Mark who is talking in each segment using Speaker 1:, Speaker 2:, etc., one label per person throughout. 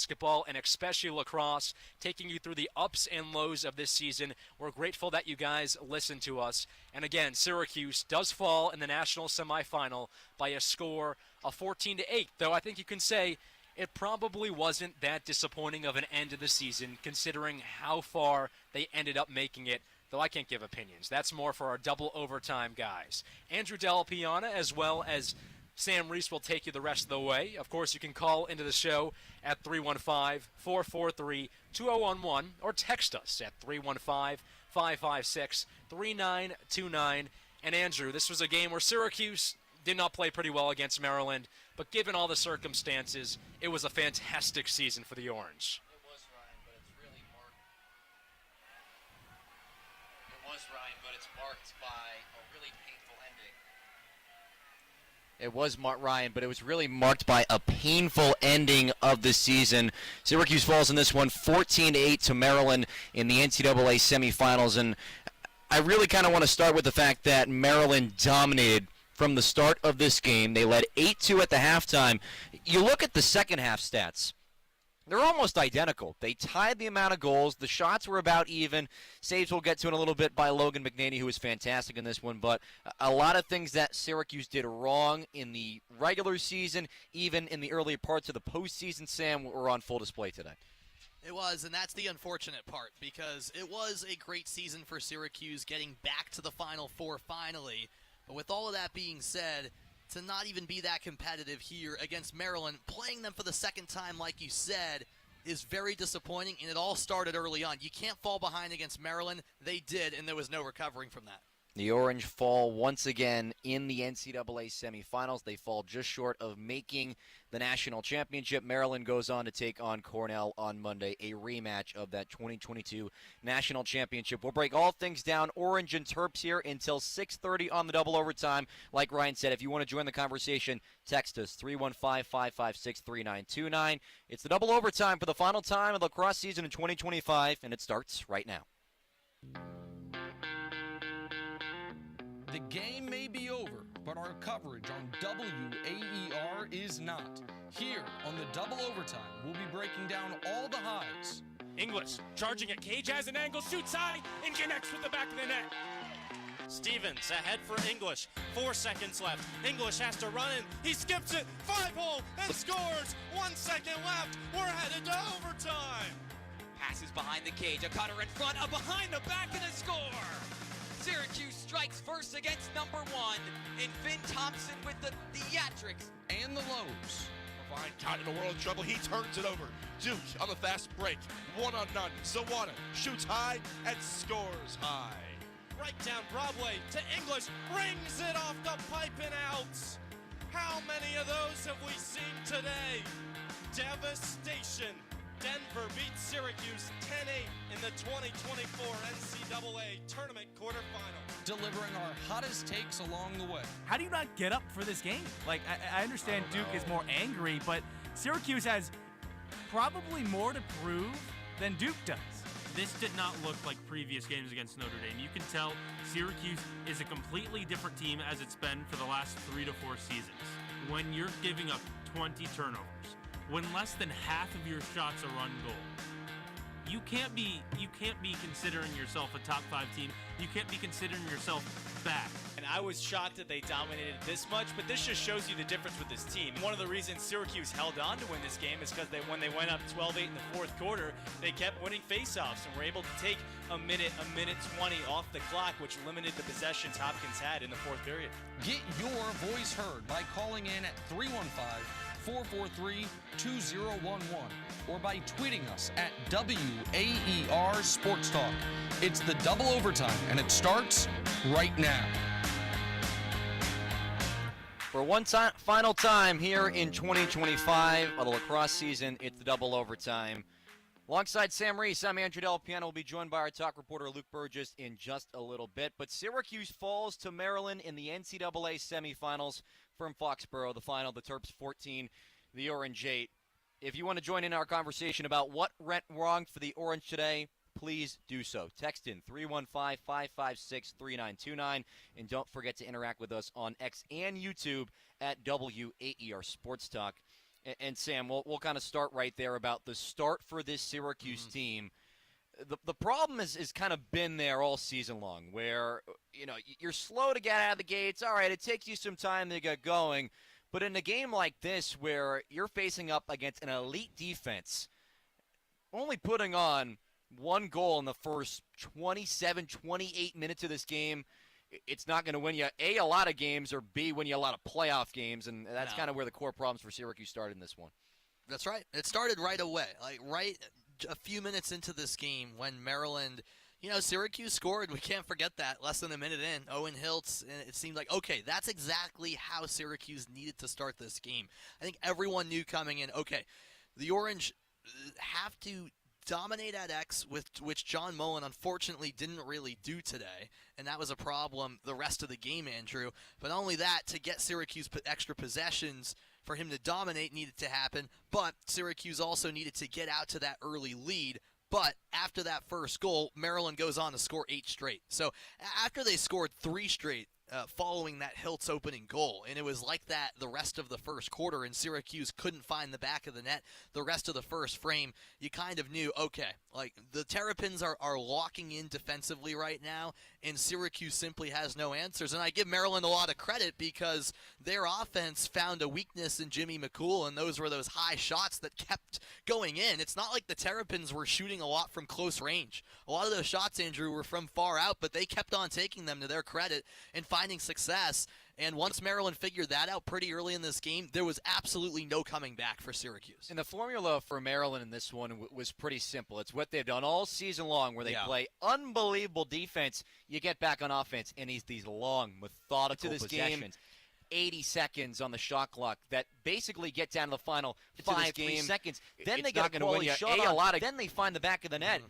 Speaker 1: basketball and especially lacrosse, taking you through the ups and lows of this season. We're grateful that you guys listen to us. And again, Syracuse does fall in the national semifinal by a score of 14-8, though I think you can say it probably wasn't that disappointing of an end of the season considering how far they ended up making it, though I can't give opinions. That's more for our double overtime guys. Andrew Della Piana as well as Sam Reese will take you the rest of the way. Of course, you can call into the show at 315-443-2011 or text us at 315-556-3929. And Andrew, this was a game where Syracuse did not play pretty well against Maryland, but given all the circumstances, it was a fantastic season for the Orange.
Speaker 2: It was, Ryan, but it's really marked by a really painful ending. It was Ryan, but it was really marked by a painful ending of the season. Syracuse falls in this one 14-8 to Maryland in the NCAA semifinals, and I really kind of want to start with the fact that Maryland dominated from the start of this game. They led 8-2 at the halftime. You look at the second half stats. They're almost identical. They tied the amount of goals. The shots were about even. Saves we'll get to in a little bit by Logan McNaney, who was fantastic in this one. But a lot of things that Syracuse did wrong in the regular season, even in the earlier parts of the postseason, Sam, were on full display today.
Speaker 3: It was, and that's the unfortunate part, because it was a great season for Syracuse getting back to the Final Four finally. But with all of that being said, to not even be that competitive here against Maryland, playing them for the second time, like you said, is very disappointing, and it all started early on. You can't fall behind against Maryland. They did, and there was no recovering from that.
Speaker 2: The Orange fall once again in the NCAA semifinals. They fall just short of making the national championship. Maryland goes on to take on Cornell on Monday, a rematch of that 2022 national championship. We'll break all things down, Orange and Terps, here until 6:30 on the double overtime. Like Ryan said, if you want to join the conversation, text us 315-556-3929. It's the double overtime for the final time of the lacrosse season in 2025, and it starts right now.
Speaker 4: The game may be over, but our coverage on WAER is not. Here on the double overtime, we'll be breaking down all the highs.
Speaker 5: English charging at Cage, has an angle, shoots high, and connects with the back of the net. Stevens ahead for English. 4 seconds left. English has to run in. He skips it. 5-hole and scores. 1 second left. We're headed to overtime.
Speaker 6: Passes behind the cage. A cutter in front, a behind the back, and a score. Syracuse strikes first against number 1, and Finn Thompson with the theatrics.
Speaker 4: And the lows.
Speaker 7: Fine, caught in a world of trouble. He turns it over. Duke on the fast break. 1-on-none. Zawana shoots high and scores high.
Speaker 5: Right down Broadway to English. Rings it off the pipe and out. How many of those have we seen today? Devastation. Denver beats Syracuse 10-8 in the 2024 NCAA Tournament quarterfinal.
Speaker 4: Delivering our hottest takes along the way.
Speaker 8: How do you not get up for this game? Like, I understand Duke is more angry, but Syracuse has probably more to prove than Duke does.
Speaker 9: This did not look like previous games against Notre Dame. You can tell Syracuse is a completely different team as it's been for the last 3 to 4 seasons. When you're giving up 20 turnovers, when less than half of your shots are run goal, you can't be considering yourself a top 5 team. You can't be considering yourself bad.
Speaker 10: And I was shocked that they dominated this much, but this just shows you the difference with this team. One of the reasons Syracuse held on to win this game is because when they went up 12-8 in the fourth quarter, they kept winning faceoffs and were able to take a minute 20 off the clock, which limited the possessions Hopkins had in the fourth period.
Speaker 4: Get your voice heard by calling in at 315-443-2011 or by tweeting us at WAER Sports Talk. It's the double overtime, and it starts right now.
Speaker 2: For one final time here in 2025 of the lacrosse season, it's the double overtime. Alongside Sam Reese, I'm Andrew Del Piano. We'll be joined by our talk reporter Luke Burgess in just a little bit. But Syracuse falls to Maryland in the NCAA semifinals from Foxborough. The final, the Terps 14, the Orange 8. If you want to join in our conversation about what went wrong for the Orange today, please do so. Text in 315-556-3929. And don't forget to interact with us on X and YouTube at WAER Sports Talk. And Sam, we'll kind of start right there about the start for this Syracuse team. The problem is kind of been there all season long, where you're slow to get out of the gates. All right, it takes you some time to get going, but in a game like this where you're facing up against an elite defense, only putting on one goal in the first 27, 28 minutes of this game, it's not going to win you, A, a lot of games, or B, win you a lot of playoff games, and that's kind of where the core problems for Syracuse started in this one.
Speaker 3: That's right. It started right away, right a few minutes into this game when Maryland, Syracuse scored. We can't forget that. Less than a minute in, Owen Hiltz, and it seemed like, okay, that's exactly how Syracuse needed to start this game. I think everyone knew coming in, okay, the Orange have to dominate at X, which John Mullen unfortunately didn't really do today, and that was a problem the rest of the game, Andrew. But not only that, to get Syracuse extra possessions for him to dominate needed to happen, but Syracuse also needed to get out to that early lead. But after that first goal, Maryland goes on to score 8 straight. So after they scored 3 straight, following that Hiltz opening goal, and it was like that the rest of the first quarter, and Syracuse couldn't find the back of the net the rest of the first frame, you kind of knew, okay, like the Terrapins are locking in defensively right now, and Syracuse simply has no answers. And I give Maryland a lot of credit because their offense found a weakness in Jimmy McCool, and those were those high shots that kept going in. It's not like the Terrapins were shooting a lot from close range. A lot of those shots, Andrew, were from far out, but they kept on taking them to their credit and finding success. And once Maryland figured that out pretty early in this game, there was absolutely no coming back for Syracuse.
Speaker 2: And the formula for Maryland in this one was pretty simple. It's what they've done all season long, where they play unbelievable defense. You get back on offense, and these long, methodical possessions. 80 seconds on the shot clock that basically get down to the final 3 seconds. Then they get a quality shot on. Then they find the back of the net.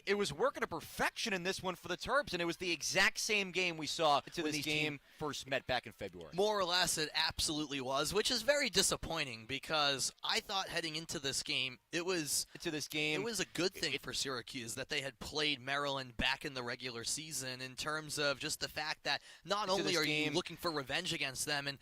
Speaker 2: It was working to perfection in this one for the Terps, and it was the exact same game we saw when this game first met back in February.
Speaker 3: More or less, it absolutely was, which is very disappointing because I thought heading into this game, it was a good thing for Syracuse that they had played Maryland back in the regular season in terms of just the fact that not only are you looking for revenge against them, and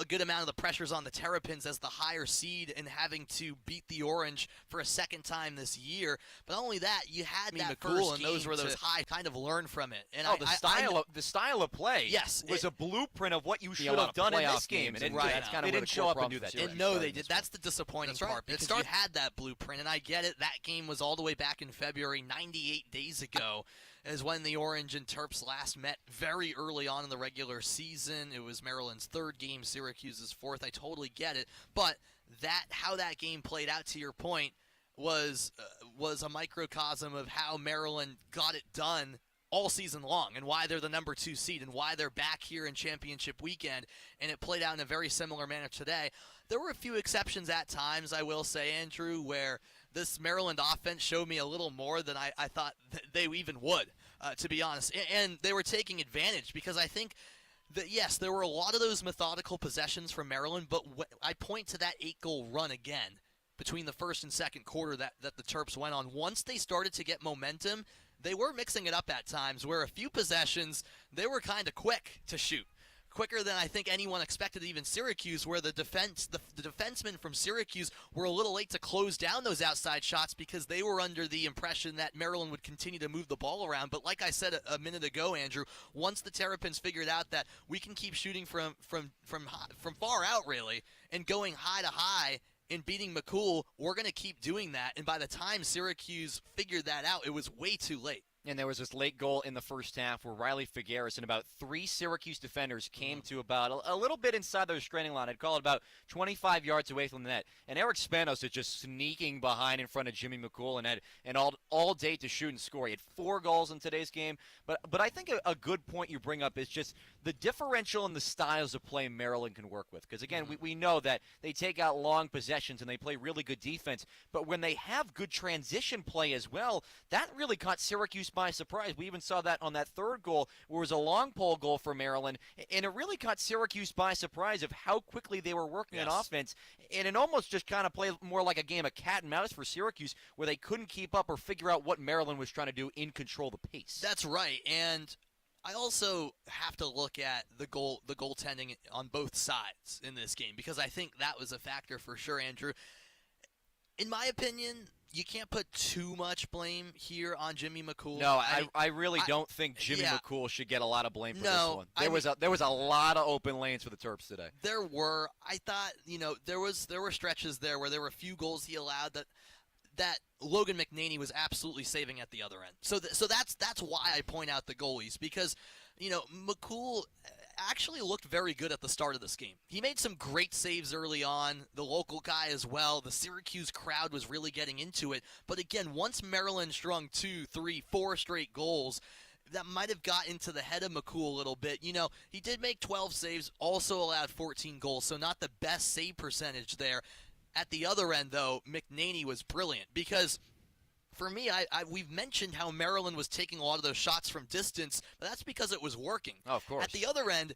Speaker 3: a good amount of the pressure's on the Terrapins as the higher seed and having to beat the Orange for a second time this year, but not only that, you had that first and those were those high kind of learn from it. And
Speaker 2: the style of play was a blueprint of what you should have done in this game. And that's kind of
Speaker 3: they
Speaker 2: didn't show up and
Speaker 3: do
Speaker 2: that.
Speaker 3: No, they did. That's the disappointing part because you had that blueprint, and I get it. That game was all the way back in February, 98 days ago, is when the Orange and Terps last met very early on in the regular season. It was Maryland's 3rd game, Syracuse's 4th. I totally get it. But how that game played out, to your point, was a microcosm of how Maryland got it done all season long and why they're the number 2 seed and why they're back here in championship weekend, and it played out in a very similar manner today. There were a few exceptions at times, I will say, Andrew, where this Maryland offense showed me a little more than I thought they even would, to be honest, and they were taking advantage because I think that, yes, there were a lot of those methodical possessions from Maryland, but I point to that 8-goal run again between the first and second quarter that the Terps went on. Once they started to get momentum, they were mixing it up at times where a few possessions, they were kind of quick to shoot. Quicker than I think anyone expected, even Syracuse, where the defensemen from Syracuse were a little late to close down those outside shots because they were under the impression that Maryland would continue to move the ball around. But like I said a minute ago, Andrew, once the Terrapins figured out that we can keep shooting from far out, really, and going high to high, and beating McCool, we're going to keep doing that. And by the time Syracuse figured that out, it was way too late.
Speaker 2: And there was this late goal in the first half where Riley Figueres and about 3 Syracuse defenders came to about a little bit inside their straining line. I'd call it about 25 yards away from the net. And Eric Spanos is just sneaking behind in front of Jimmy McCool and had all day to shoot and score. He had 4 goals in today's game. But I think a good point you bring up is just the differential in the styles of play Maryland can work with. Because, again, we know that they take out long possessions and they play really good defense. But when they have good transition play as well, that really caught Syracuse by surprise. We even saw that on that 3rd goal where it was a long pole goal for Maryland, and it really caught Syracuse by surprise of how quickly they were working on offense, and it almost just kind of played more like a game of cat and mouse for Syracuse where they couldn't keep up or figure out what Maryland was trying to do in control of the pace.
Speaker 3: That's right, and I also have to look at the goaltending on both sides in this game because I think that was a factor for sure, Andrew. In my opinion, you can't put too much blame here on Jimmy McCool.
Speaker 2: No, I really don't think Jimmy McCool should get a lot of blame for this one. There was a lot of open lanes for the Terps today.
Speaker 3: There were. I thought, there were stretches there where there were a few goals he allowed that Logan McNaney was absolutely saving at the other end. So that's why I point out the goalies because, McCool actually looked very good at the start of this game. He made some great saves early on, the local guy as well. The Syracuse crowd was really getting into it. But again, once Maryland strung 2, 3, 4 straight goals, that might have got into the head of McCool a little bit. He did make 12 saves, also allowed 14 goals, so not the best save percentage there. At the other end, though, McNaney was brilliant because for me, we've mentioned how Maryland was taking a lot of those shots from distance, but that's because it was working.
Speaker 2: Oh, of course.
Speaker 3: At the other end,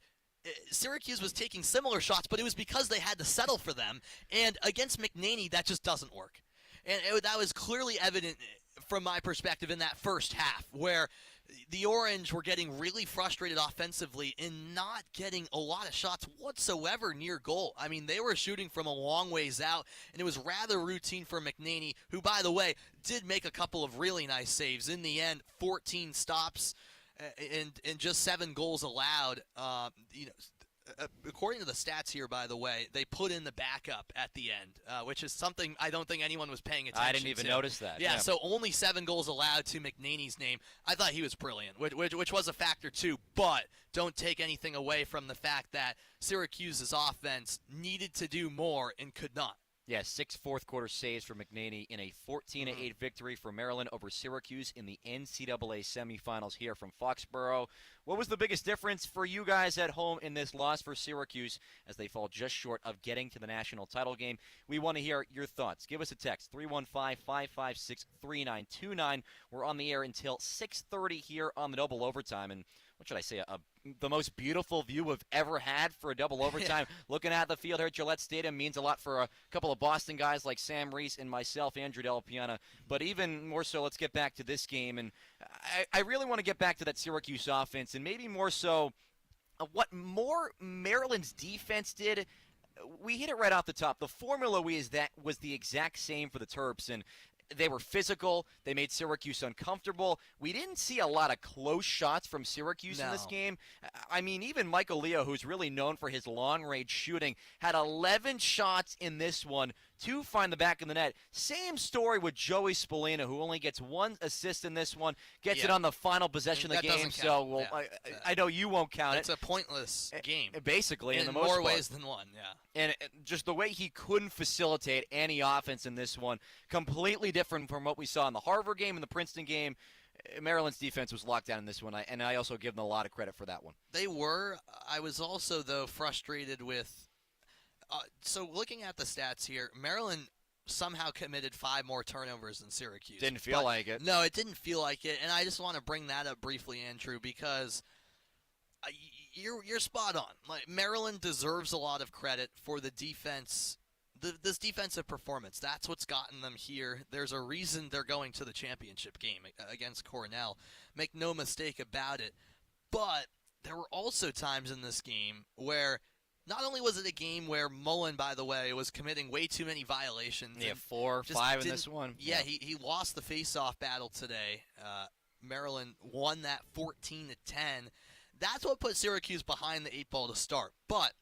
Speaker 3: Syracuse was taking similar shots, but it was because they had to settle for them. And against McNaney, that just doesn't work. And that was clearly evident from my perspective in that first half, where the Orange were getting really frustrated offensively and not getting a lot of shots whatsoever near goal. I mean, they were shooting from a long ways out, and it was rather routine for McNaney, who, by the way, did make a couple of really nice saves. In the end, 14 stops and just 7 goals allowed. According to the stats here, by the way, they put in the backup at the end, which is something I don't think anyone was paying attention to.
Speaker 2: I didn't even notice that.
Speaker 3: Yeah, so only 7 goals allowed to McNaney's name. I thought he was brilliant, which was a factor too, but don't take anything away from the fact that Syracuse's offense needed to do more and could not.
Speaker 2: Yeah, 6 fourth-quarter saves for McNaney in a 14-8 victory for Maryland over Syracuse in the NCAA semifinals here from Foxborough. What was the biggest difference for you guys at home in this loss for Syracuse as they fall just short of getting to the national title game? We want to hear your thoughts. Give us a text, 315-556-3929. We're on the air until 6:30 here on the Double Overtime. And what should I say, the most beautiful view we've ever had for a double overtime. Looking at the field here at Gillette Stadium means a lot for a couple of Boston guys like Sam Reese and myself, Andrew Della Piana. But even more so, let's get back to this game. And I really want to get back to that Syracuse offense and maybe more so what more Maryland's defense did. We hit it right off the top. The formula was the exact same for the Terps, and they were physical. They made Syracuse uncomfortable. We didn't see a lot of close shots from Syracuse in this game. I mean, even Michael Leo, who's really known for his long-range shooting, had 11 shots in this one to find the back of the net. Same story with Joey Spallina, who only gets 1 assist in this one, gets it on the final possession of the game. So I know you won't count it.
Speaker 3: It's a pointless game.
Speaker 2: Basically, in the
Speaker 3: most
Speaker 2: more
Speaker 3: part. Ways than one, yeah.
Speaker 2: And just the way he couldn't facilitate any offense in this one, completely different from what we saw in the Harvard game and the Princeton game. Maryland's defense was locked down in this one, and I also give them a lot of credit for that one.
Speaker 3: They were. I was also, though, frustrated with so looking at the stats here, Maryland somehow committed 5 more turnovers than Syracuse.
Speaker 2: Didn't feel like it.
Speaker 3: No, it didn't feel like it, and I just want to bring that up briefly, Andrew, because you're spot on. Like, Maryland deserves a lot of credit for the defense, this defensive performance. That's what's gotten them here. There's a reason they're going to the championship game against Cornell. Make no mistake about it. But there were also times in this game where not only was it a game where Mullen, by the way, was committing way too many violations.
Speaker 2: Yeah, 4 or 5 in this one.
Speaker 3: Yeah, he lost the face-off battle today. Maryland won that 14-10. That's what put Syracuse behind the 8 ball to start. But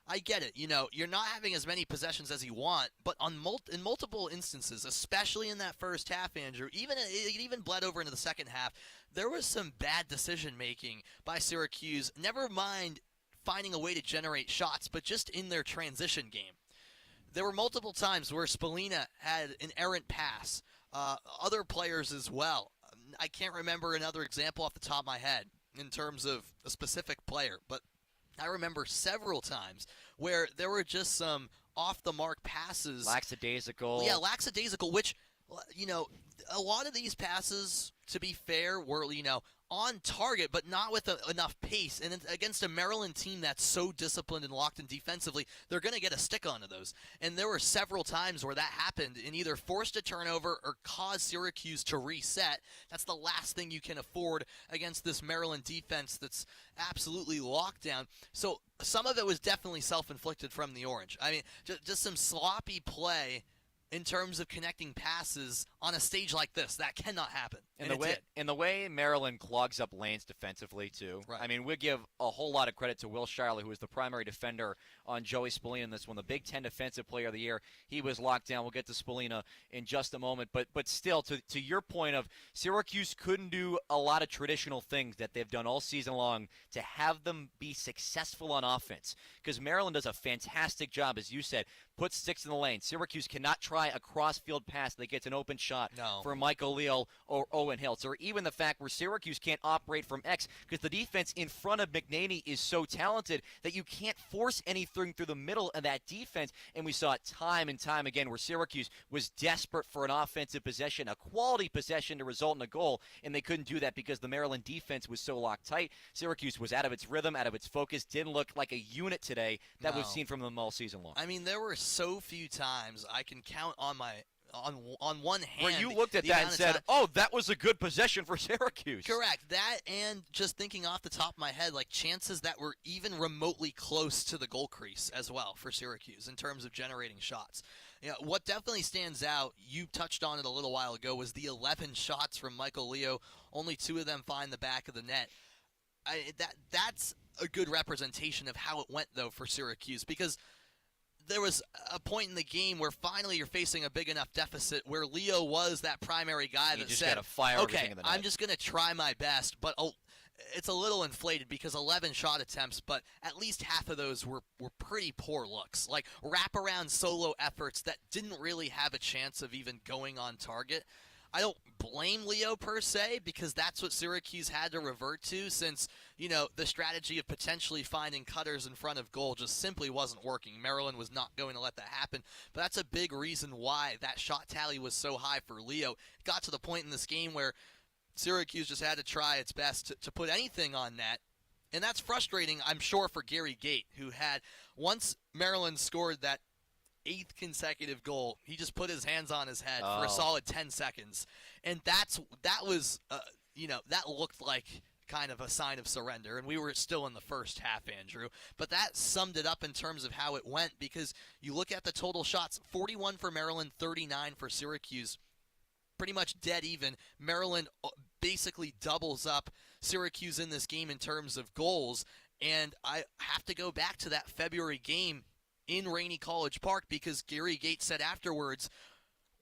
Speaker 3: I get it. You're not having as many possessions as you want, but in multiple instances, especially in that first half, Andrew, it even bled over into the second half, there was some bad decision-making by Syracuse. Never mind finding a way to generate shots, but just in their transition game. There were multiple times where Spallina had an errant pass. Other players as well. I can't remember another example off the top of my head in terms of a specific player, but I remember several times where there were just some off-the-mark passes.
Speaker 2: Lackadaisical.
Speaker 3: Yeah, lackadaisical, which, a lot of these passes, to be fair, were, on target, but not with enough pace. And against a Maryland team that's so disciplined and locked in defensively, they're going to get a stick onto those. And there were several times where that happened and either forced a turnover or caused Syracuse to reset. That's the last thing you can afford against this Maryland defense that's absolutely locked down. So some of it was definitely self-inflicted from the Orange. I mean, just some sloppy play in terms of connecting passes on a stage like this. That cannot happen.
Speaker 2: And the way Maryland clogs up lanes defensively, too.
Speaker 3: Right.
Speaker 2: I mean, we give a whole lot of credit to Will Shirley, who was the primary defender on Joey Spallina in this one, the Big Ten Defensive Player of the Year. He was locked down. We'll get to Spallina in just a moment. But still, to your point of Syracuse couldn't do a lot of traditional things that they've done all season long to have them be successful on offense. Because Maryland does a fantastic job, as you said, put sticks in the lane. Syracuse cannot try a cross-field pass that gets an open shot for Michael Leal or Owen Hiltz, or even the fact where Syracuse can't operate from X because the defense in front of McNaney is so talented that you can't force anything through the middle of that defense. And we saw it time and time again where Syracuse was desperate for an offensive possession, a quality possession to result in a goal, and they couldn't do that because the Maryland defense was so locked tight. Syracuse was out of its rhythm, out of its focus, didn't look like a unit today that we've seen from them all season long.
Speaker 3: I mean, there were so few times I can count on one hand
Speaker 2: where you looked at that and said, oh, that was a good possession for Syracuse.
Speaker 3: Correct. That, and just thinking off the top of my head, like chances that were even remotely close to the goal crease as well for Syracuse in terms of generating shots. You know, what definitely stands out, you touched on it a little while ago, was the 11 shots from Michael Leo. Only 2 of them find the back of the net. That's a good representation of how it went, though, for Syracuse, because there was a point in the game where finally you're facing a big enough deficit where Leo was that primary guy that said, okay, I'm just going to try my best, but it's a little inflated because 11 shot attempts, but at least half of those were pretty poor looks, like wraparound solo efforts that didn't really have a chance of even going on target. I don't blame Leo per se because that's what Syracuse had to revert to since, the strategy of potentially finding cutters in front of goal just simply wasn't working. Maryland was not going to let that happen, but that's a big reason why that shot tally was so high for Leo. It got to the point in this game where Syracuse just had to try its best to put anything on net, and that's frustrating, I'm sure, for Gary Gait, who had, once Maryland scored that 8th consecutive goal, he just put his hands on his head for a solid 10 seconds. And that looked like kind of a sign of surrender. And we were still in the first half, Andrew. But that summed it up in terms of how it went, because you look at the total shots, 41 for Maryland, 39 for Syracuse. Pretty much dead even. Maryland basically doubles up Syracuse in this game in terms of goals. And I have to go back to that February game in Rainey College Park, because Gary Gait said afterwards,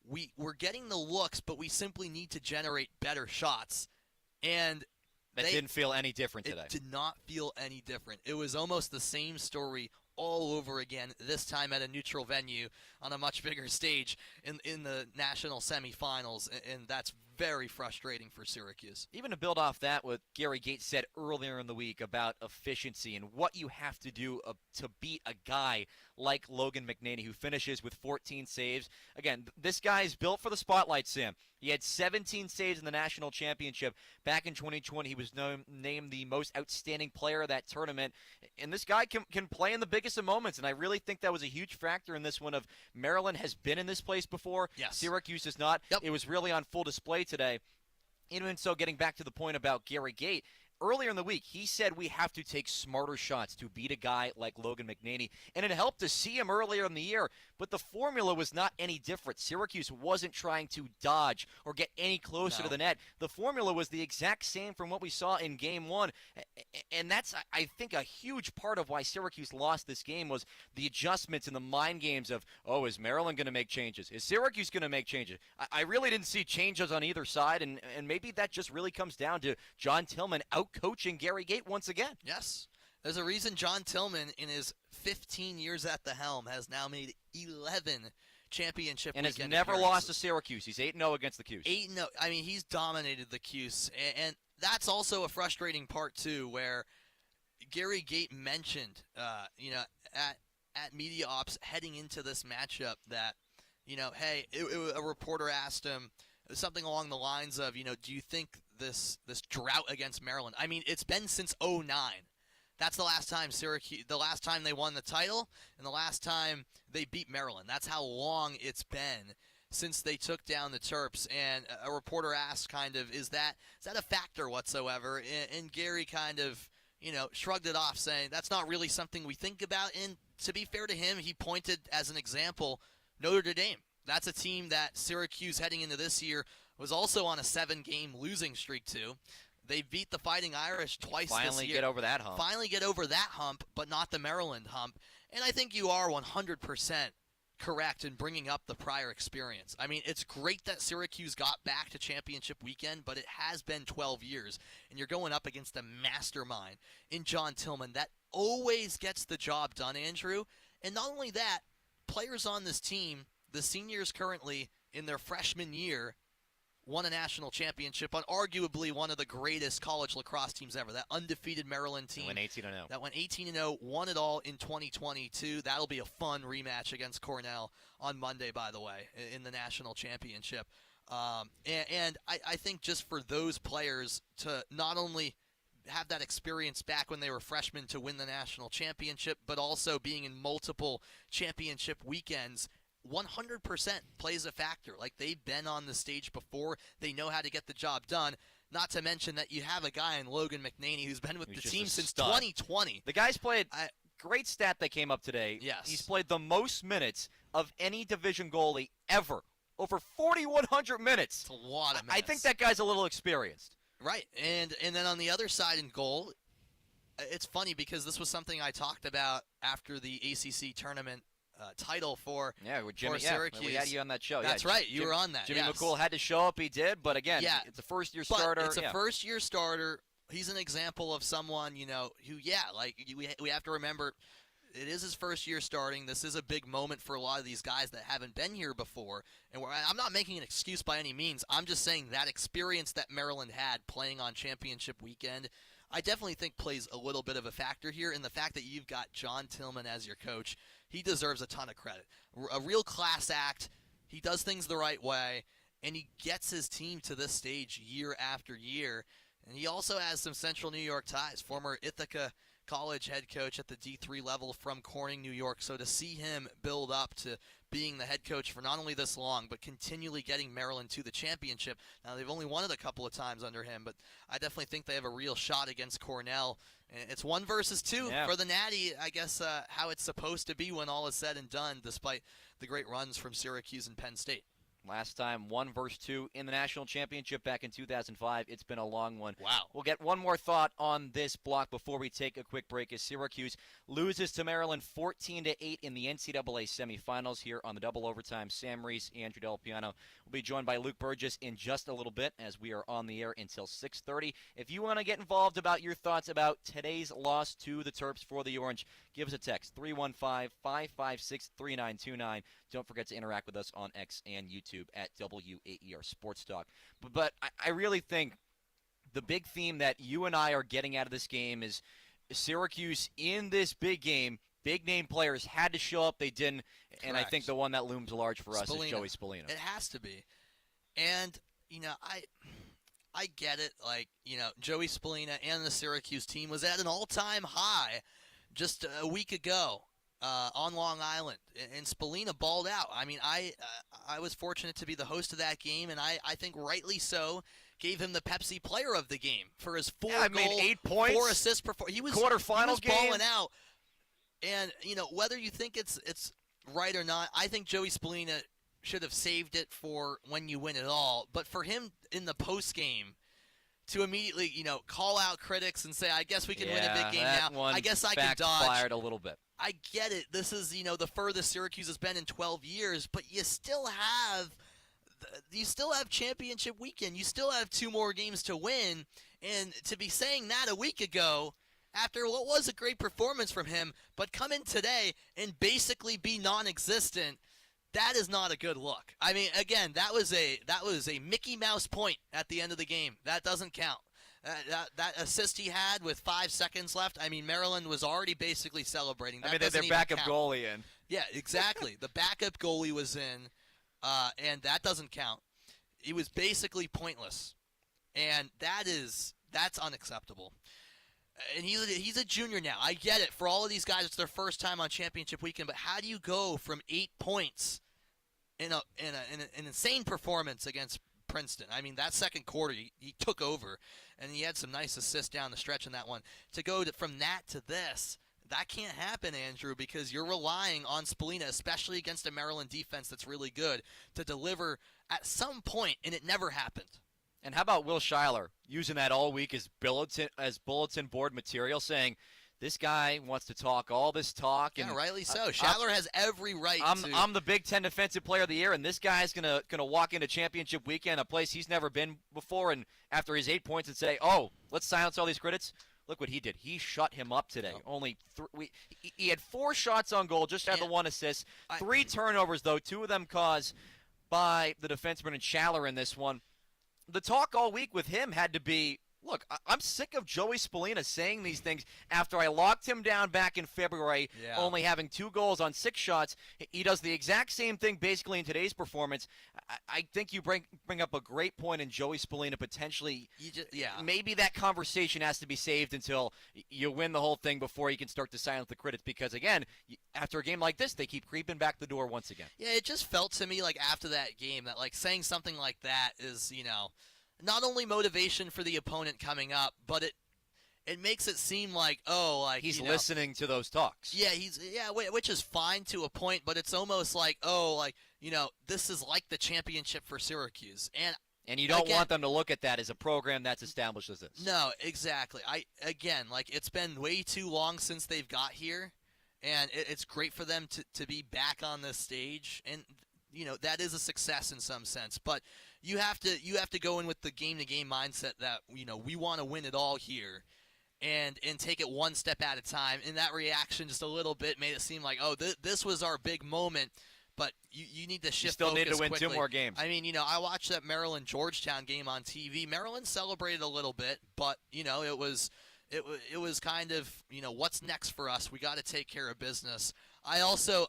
Speaker 3: we're getting the looks, but we simply need to generate better shots. And
Speaker 2: that didn't feel any different today.
Speaker 3: It did not feel any different. It was almost the same story all over again, this time at a neutral venue on a much bigger stage in the national semifinals, and that's very frustrating for Syracuse.
Speaker 2: Even to build off that, what Gary Gait said earlier in the week about efficiency and what you have to do to beat a guy like Logan McNaney, who finishes with 14 saves. Again, this guy's built for the spotlight, Sam. He had 17 saves in the national championship. Back in 2020, he was named the most outstanding player of that tournament. And this guy can play in the biggest of moments, and I really think that was a huge factor in this one of Maryland has been in this place before.
Speaker 3: Yes.
Speaker 2: Syracuse is not.
Speaker 3: Yep.
Speaker 2: It was really on full display today. Even so, getting back to the point about Gary Gait, earlier in the week, he said we have to take smarter shots to beat a guy like Logan McNaney, and it helped to see him earlier in the year, but the formula was not any different. Syracuse wasn't trying to dodge or get any closer to the net. The formula was the exact same from what we saw in Game 1, and that's, I think, a huge part of why Syracuse lost this game was the adjustments and the mind games of, is Maryland going to make changes? Is Syracuse going to make changes? I really didn't see changes on either side, and maybe that just really comes down to John Tillman out-coaching Gary Gait once again.
Speaker 3: Yes. There's a reason John Tillman, in his 15 years at the helm, has now made 11 championship
Speaker 2: and has
Speaker 3: weekend
Speaker 2: never
Speaker 3: appearances.
Speaker 2: lost to Syracuse. He's 8-0 against the Cuse.
Speaker 3: 8-0. I mean, he's dominated the Cuse, and that's also a frustrating part too, where Gary Gait mentioned, at media ops heading into this matchup that, hey, a reporter asked him, something along the lines of, do you think this drought against Maryland? I mean, it's been since '09. That's the last time the last time they won the title, and the last time they beat Maryland. That's how long it's been since they took down the Terps. And a reporter asked, is that a factor whatsoever? And Gary kind of, shrugged it off, saying that's not really something we think about. And to be fair to him, he pointed as an example Notre Dame. That's a team that Syracuse heading into this year was also on a 7-game losing streak to. They beat the Fighting Irish twice this year.
Speaker 2: Finally get over that hump.
Speaker 3: Finally get over that hump, but not the Maryland hump. And I think you are 100% correct in bringing up the prior experience. I mean, it's great that Syracuse got back to championship weekend, but it has been 12 years, and you're going up against a mastermind in John Tillman that always gets the job done, Andrew. And not only that, players on this team, the seniors currently in their freshman year, won a national championship on arguably one of the greatest college lacrosse teams ever, that undefeated Maryland team.
Speaker 2: Went 18-0.
Speaker 3: That went 18-0, won it all in 2022. That'll be a fun rematch against Cornell on Monday, by the way, in the national championship. And I think just for those players to not only have that experience back when they were freshmen to win the national championship, but also being in multiple championship weekends, 100% plays a factor. Like, they've been on the stage before. They know how to get the job done. Not to mention that you have a guy in Logan McNaney who's been with the team since 2020.
Speaker 2: The guy's played great stat that came up today.
Speaker 3: Yes.
Speaker 2: He's played the most minutes of any division goalie ever. Over 4,100 minutes.
Speaker 3: It's a lot of minutes.
Speaker 2: I think that guy's a little experienced.
Speaker 3: Right. And then on the other side in goal, it's funny because this was something I talked about after the ACC tournament title for
Speaker 2: Jimmy,
Speaker 3: Syracuse.
Speaker 2: We had you on that show.
Speaker 3: That's right. You were on that.
Speaker 2: Jimmy
Speaker 3: yes.
Speaker 2: McCool had to show up. He did. But again, it's a first-year starter.
Speaker 3: It's a first-year starter. He's an example of someone, who, we have to remember it is his first year starting. This is a big moment for a lot of these guys that haven't been here before. And I'm not making an excuse by any means. I'm just saying that experience that Maryland had playing on championship weekend, I definitely think plays a little bit of a factor here. And the fact that you've got John Tillman as your coach, he deserves a ton of credit. A real class act. He does things the right way, and he gets his team to this stage year after year. And he also has some Central New York ties, former Ithaca College head coach at the D3 level from Corning, New York. So to see him build up to being the head coach for not only this long, but continually getting Maryland to the championship. Now, they've only won it a couple of times under him, but I definitely think they have a real shot against Cornell. And it's 1 versus 2 for the Natty, I guess, how it's supposed to be when all is said and done, despite the great runs from Syracuse and Penn State.
Speaker 2: Last time, 1 versus 2 in the national championship back in 2005. It's been a long one.
Speaker 3: Wow.
Speaker 2: We'll get one more thought on this block before we take a quick break as Syracuse loses to Maryland 14-8 in the NCAA semifinals here on the Double Overtime. Sam Reese, Andrew Del Piano will be joined by Luke Burgess in just a little bit as we are on the air until 6:30. If you want to get involved about your thoughts about today's loss to the Terps for the Orange, give us a text, 315-556-3929. Don't forget to interact with us on X and YouTube at WAER Sports Talk. But I really think the big theme that you and I are getting out of this game is Syracuse in this big game, big-name players had to show up. They didn't. And I think the one that looms large for us is Joey Spallina.
Speaker 3: It has to be. And, I get it. Like, Joey Spallina and the Syracuse team was at an all-time high just a week ago. On Long Island, and Spallina balled out. I mean, I was fortunate to be the host of that game, and I think rightly so, gave him the Pepsi Player of the Game for his 4 goal,
Speaker 2: 8 points,
Speaker 3: 4 assist performance. He was
Speaker 2: quarterfinal game,
Speaker 3: balling out. And whether you think it's right or not, I think Joey Spallina should have saved it for when you win it all. But for him in the post game to immediately call out critics and say, I guess we can win a big game now. I guess I can dodge.
Speaker 2: Backfired a little bit.
Speaker 3: I get it. This is, the furthest Syracuse has been in 12 years, but you still have championship weekend. You still have 2 more games to win, and to be saying that a week ago after what was a great performance from him, but come in today and basically be non-existent, that is not a good look. I mean, again, that was a Mickey Mouse point at the end of the game. That doesn't count. That assist he had with 5 seconds left, I mean, Maryland was already basically celebrating. That
Speaker 2: their backup goalie in.
Speaker 3: Yeah, exactly. The backup goalie was in, and that doesn't count. It was basically pointless, and that's unacceptable. And he's a junior now. I get it. For all of these guys, it's their first time on championship weekend. But how do you go from 8 points in an insane performance against Princeton? I mean, that second quarter, he took over, and he had some nice assists down the stretch in that one. To go from that to this, that can't happen, Andrew, because you're relying on Spallina, especially against a Maryland defense that's really good, to deliver at some point, and it never happened.
Speaker 2: And how about Will Schuyler using that all week as bulletin board material, saying this guy wants to talk all this talk.
Speaker 3: Yeah,
Speaker 2: and
Speaker 3: rightly so. Schuyler has every right to.
Speaker 2: I'm the Big Ten Defensive Player of the Year, and this guy's gonna walk into championship weekend, a place he's never been before, and after his 8 points, and say, "Oh, let's silence all these critics." Look what he did. He shut him up today. He had 4 shots on goal, just had the 1 assist. 3 turnovers, though, 2 of them caused by the defenseman and Schaller in this one. The talk all week with him had to be, look, I'm sick of Joey Spallina saying these things after I locked him down back in February, only having 2 goals on 6 shots. He does the exact same thing basically in today's performance. I think you bring up a great point in Joey Spallina potentially. Maybe that conversation has to be saved until you win the whole thing before you can start to silence the critics because, again, after a game like this, they keep creeping back the door once again.
Speaker 3: Yeah, it just felt to me like after that game that like saying something like that is, not only motivation for the opponent coming up, but it makes it seem like,
Speaker 2: he's listening to those talks.
Speaker 3: Yeah, which is fine to a point, but it's almost like, this is like the championship for Syracuse.
Speaker 2: And you don't want them to look at that as a program that's established as this.
Speaker 3: No, exactly. It's been way too long since they've got here, and it's great for them to be back on this stage, and that is a success in some sense, but you have to go in with the game-to-game mindset that we want to win it all here, and take it one step at a time. And that reaction just a little bit made it seem like, this was our big moment, but you need to shift.
Speaker 2: You still
Speaker 3: focus
Speaker 2: need to win
Speaker 3: quickly.
Speaker 2: 2 more games.
Speaker 3: I mean, I watched that Maryland-Georgetown game on TV. Maryland celebrated a little bit, but it was kind of what's next for us. We got to take care of business. I also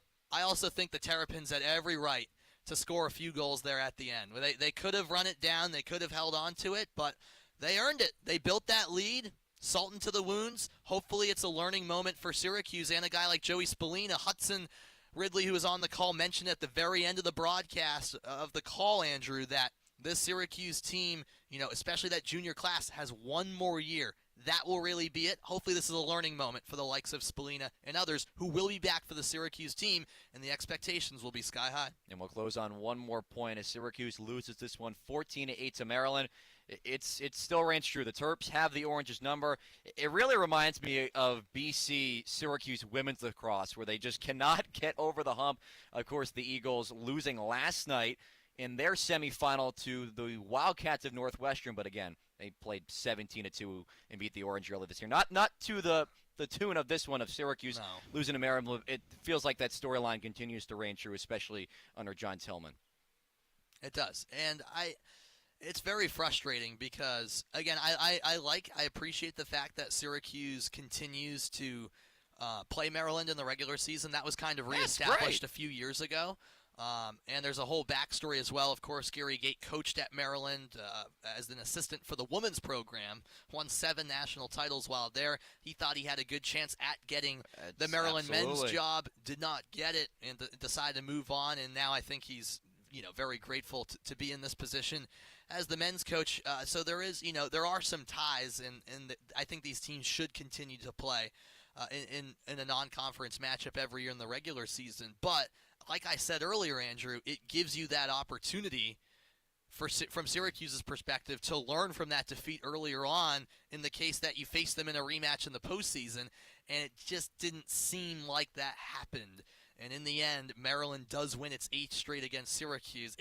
Speaker 3: think the Terrapins had every right to score a few goals there at the end. They could have run it down. They could have held on to it, but they earned it. They built that lead, salt into the wounds. Hopefully it's a learning moment for Syracuse and a guy like Joey Spallina. Hudson Ridley, who was on the call, mentioned at the very end of the broadcast of the call, Andrew, that this Syracuse team, especially that junior class, has 1 more year. That will really be it. Hopefully this is a learning moment for the likes of Spallina and others who will be back for the Syracuse team, and the expectations will be sky high.
Speaker 2: And we'll close on one more point as Syracuse loses this one 14-8 to Maryland. It still reigns true. The Terps have the Orange's number. It really reminds me of BC Syracuse women's lacrosse, where they just cannot get over the hump. Of course, the Eagles losing last night in their semifinal to the Wildcats of Northwestern, but again, they played 17-2 and beat the Orange earlier this year. Not to the tune of this one of Syracuse losing to Maryland. It feels like that storyline continues to reign true, especially under John Tillman.
Speaker 3: It does, and it's very frustrating because, again, I appreciate the fact that Syracuse continues to play Maryland in the regular season. That was kind of reestablished a few years ago. And there's a whole backstory as well. Of course, Gary Gait coached at Maryland as an assistant for the women's program, won 7 national titles while there. He thought he had a good chance at getting the Maryland men's job, did not get it, and decided to move on. And now I think he's very grateful to be in this position as the men's coach. So there is, there are some ties, and I think these teams should continue to play in a non-conference matchup every year in the regular season. But like I said earlier, Andrew, it gives you that opportunity from Syracuse's perspective to learn from that defeat earlier on in the case that you face them in a rematch in the postseason, and it just didn't seem like that happened. And in the end, Maryland does win its 8th straight against Syracuse.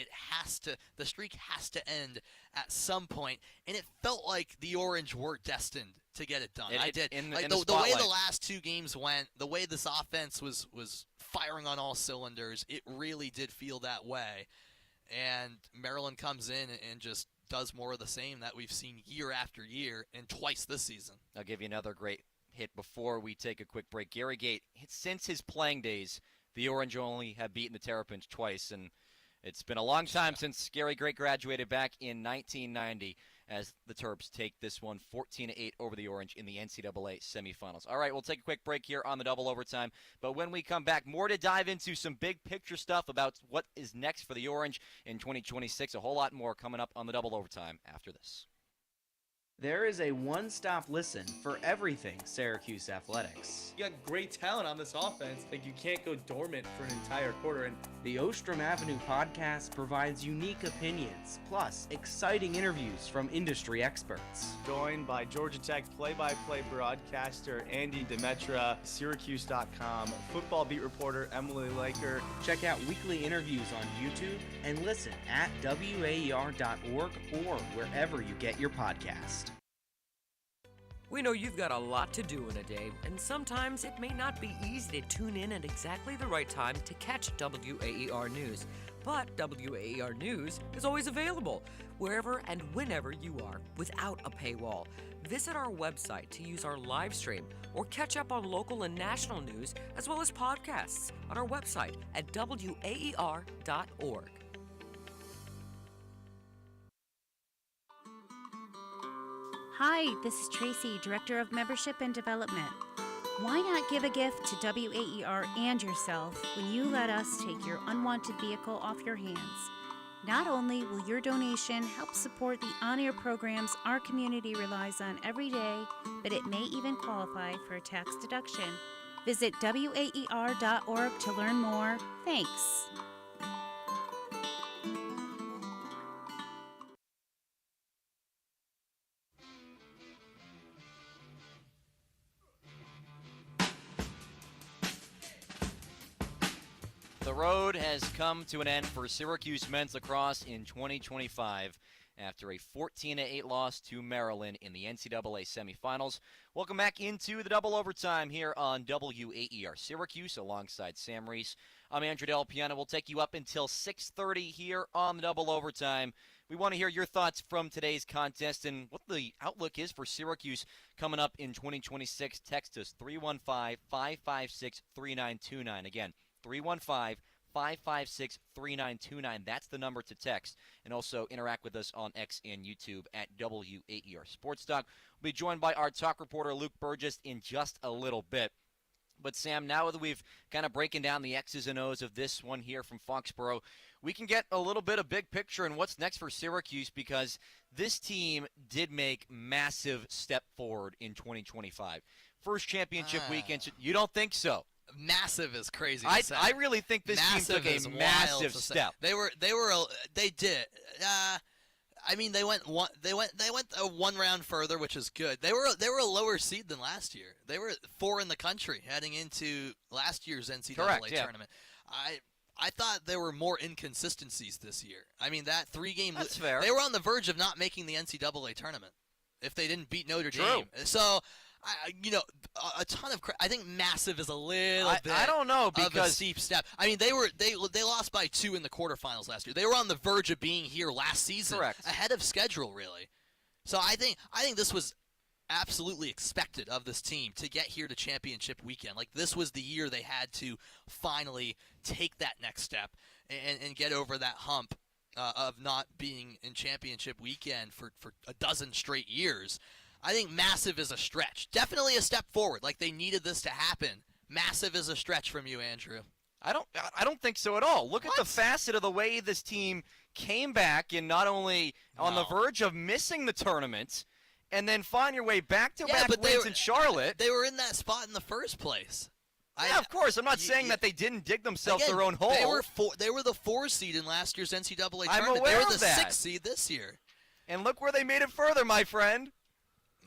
Speaker 3: The streak has to end at some point, and it felt like the Orange were destined to get it done. I did. The way the last 2 games went, the way this offense was firing on all cylinders, it really did feel that way. And Maryland comes in and just does more of the same that we've seen year after year, and twice this season.
Speaker 2: I'll give you another great hit before we take a quick break. Gary Gait, since his playing days, the Orange only have beaten the Terrapins twice, and It's been a long time since Gary Gray graduated back in 1990 as the Terps take this one 14-8 over the Orange in the NCAA semifinals. All right, we'll take a quick break here on the double overtime, but when we come back, more to dive into some big picture stuff about what is next for the Orange in 2026. A whole lot more coming up on the double overtime after this.
Speaker 11: There is a one-stop listen for everything Syracuse athletics.
Speaker 12: You got great talent on this offense. Like, you can't go dormant for an entire quarter. And
Speaker 11: the Ostrom Avenue podcast provides unique opinions, plus exciting interviews from industry experts.
Speaker 12: Joined by Georgia Tech play-by-play broadcaster Andy Demetra, Syracuse.com, football beat reporter Emily Laker.
Speaker 11: Check out weekly interviews on YouTube and listen at waer.org or wherever you get your podcast.
Speaker 13: We know you've got a lot to do in a day, and sometimes it may not be easy to tune in at exactly the right time to catch WAER News. But WAER News is always available, wherever and whenever you are, without a paywall. Visit our website to use our live stream, or catch up on local and national news, as well as podcasts, on our website at WAER.org.
Speaker 14: Hi, this is Tracy, Director of Membership and Development. Why not give a gift to WAER and yourself when you let us take your unwanted vehicle off your hands? Not only will your donation help support the on-air programs our community relies on every day, but it may even qualify for a tax deduction. Visit WAER.org to learn more. Thanks.
Speaker 2: The road has come to an end for Syracuse men's lacrosse in 2025 after a 14-8 loss to Maryland in the NCAA semifinals. Welcome back into the double overtime here on WAER Syracuse alongside Sam Reese. I'm Andrew Del Piano. We'll take you up until 6:30 here on the double overtime. We want to hear your thoughts from today's contest and what the outlook is for Syracuse coming up in 2026. Text us 315-556-3929. Again, 315-556-3929. That's the number to text. And also interact with us on X and YouTube at WAER Sports Talk. We'll be joined by our talk reporter Luke Burgess in just a little bit. But Sam, now that we've kind of breaking down the X's and O's of this one here from Foxborough, we can get a little bit of big picture and what's next for Syracuse, because this team did make massive step forward in 2025. First championship weekend. You don't think so?
Speaker 3: Massive is crazy.
Speaker 2: I really think this
Speaker 3: massive
Speaker 2: team took a massive step.
Speaker 3: They did. I mean, they went one round further, which is good. They were a lower seed than last year. They were 4 in the country heading into last year's NCAA tournament. I thought there were more inconsistencies this year. I mean, that 3-game.
Speaker 2: That's fair.
Speaker 3: They were on the verge of not making the NCAA tournament if they didn't beat Notre Dame. So. A ton of. I think massive is a little bit.
Speaker 2: I don't know, because
Speaker 3: of a steep step. I mean, they lost by 2 in the quarterfinals last year. They were on the verge of being here last season,
Speaker 2: correct,
Speaker 3: ahead of schedule, really. So I think this was absolutely expected of this team to get here to championship weekend. Like, this was the year they had to finally take that next step and get over that hump of not being in championship weekend for a dozen straight years. I think massive is a stretch. Definitely a step forward. Like, they needed this to happen. Massive is a stretch from you, Andrew.
Speaker 2: I don't think so at all. Look at the facet of the way this team came back and not only on the verge of missing the tournament and then find your way back-to-back wins in Charlotte.
Speaker 3: They were in that spot in the first place.
Speaker 2: Yeah, of course. I'm not saying that they didn't dig themselves their own hole.
Speaker 3: They were the 4 seed in last year's NCAA tournament.
Speaker 2: I'm aware
Speaker 3: they were
Speaker 2: of
Speaker 3: the
Speaker 2: that.
Speaker 3: 6 seed this year.
Speaker 2: And look where they made it further, my friend.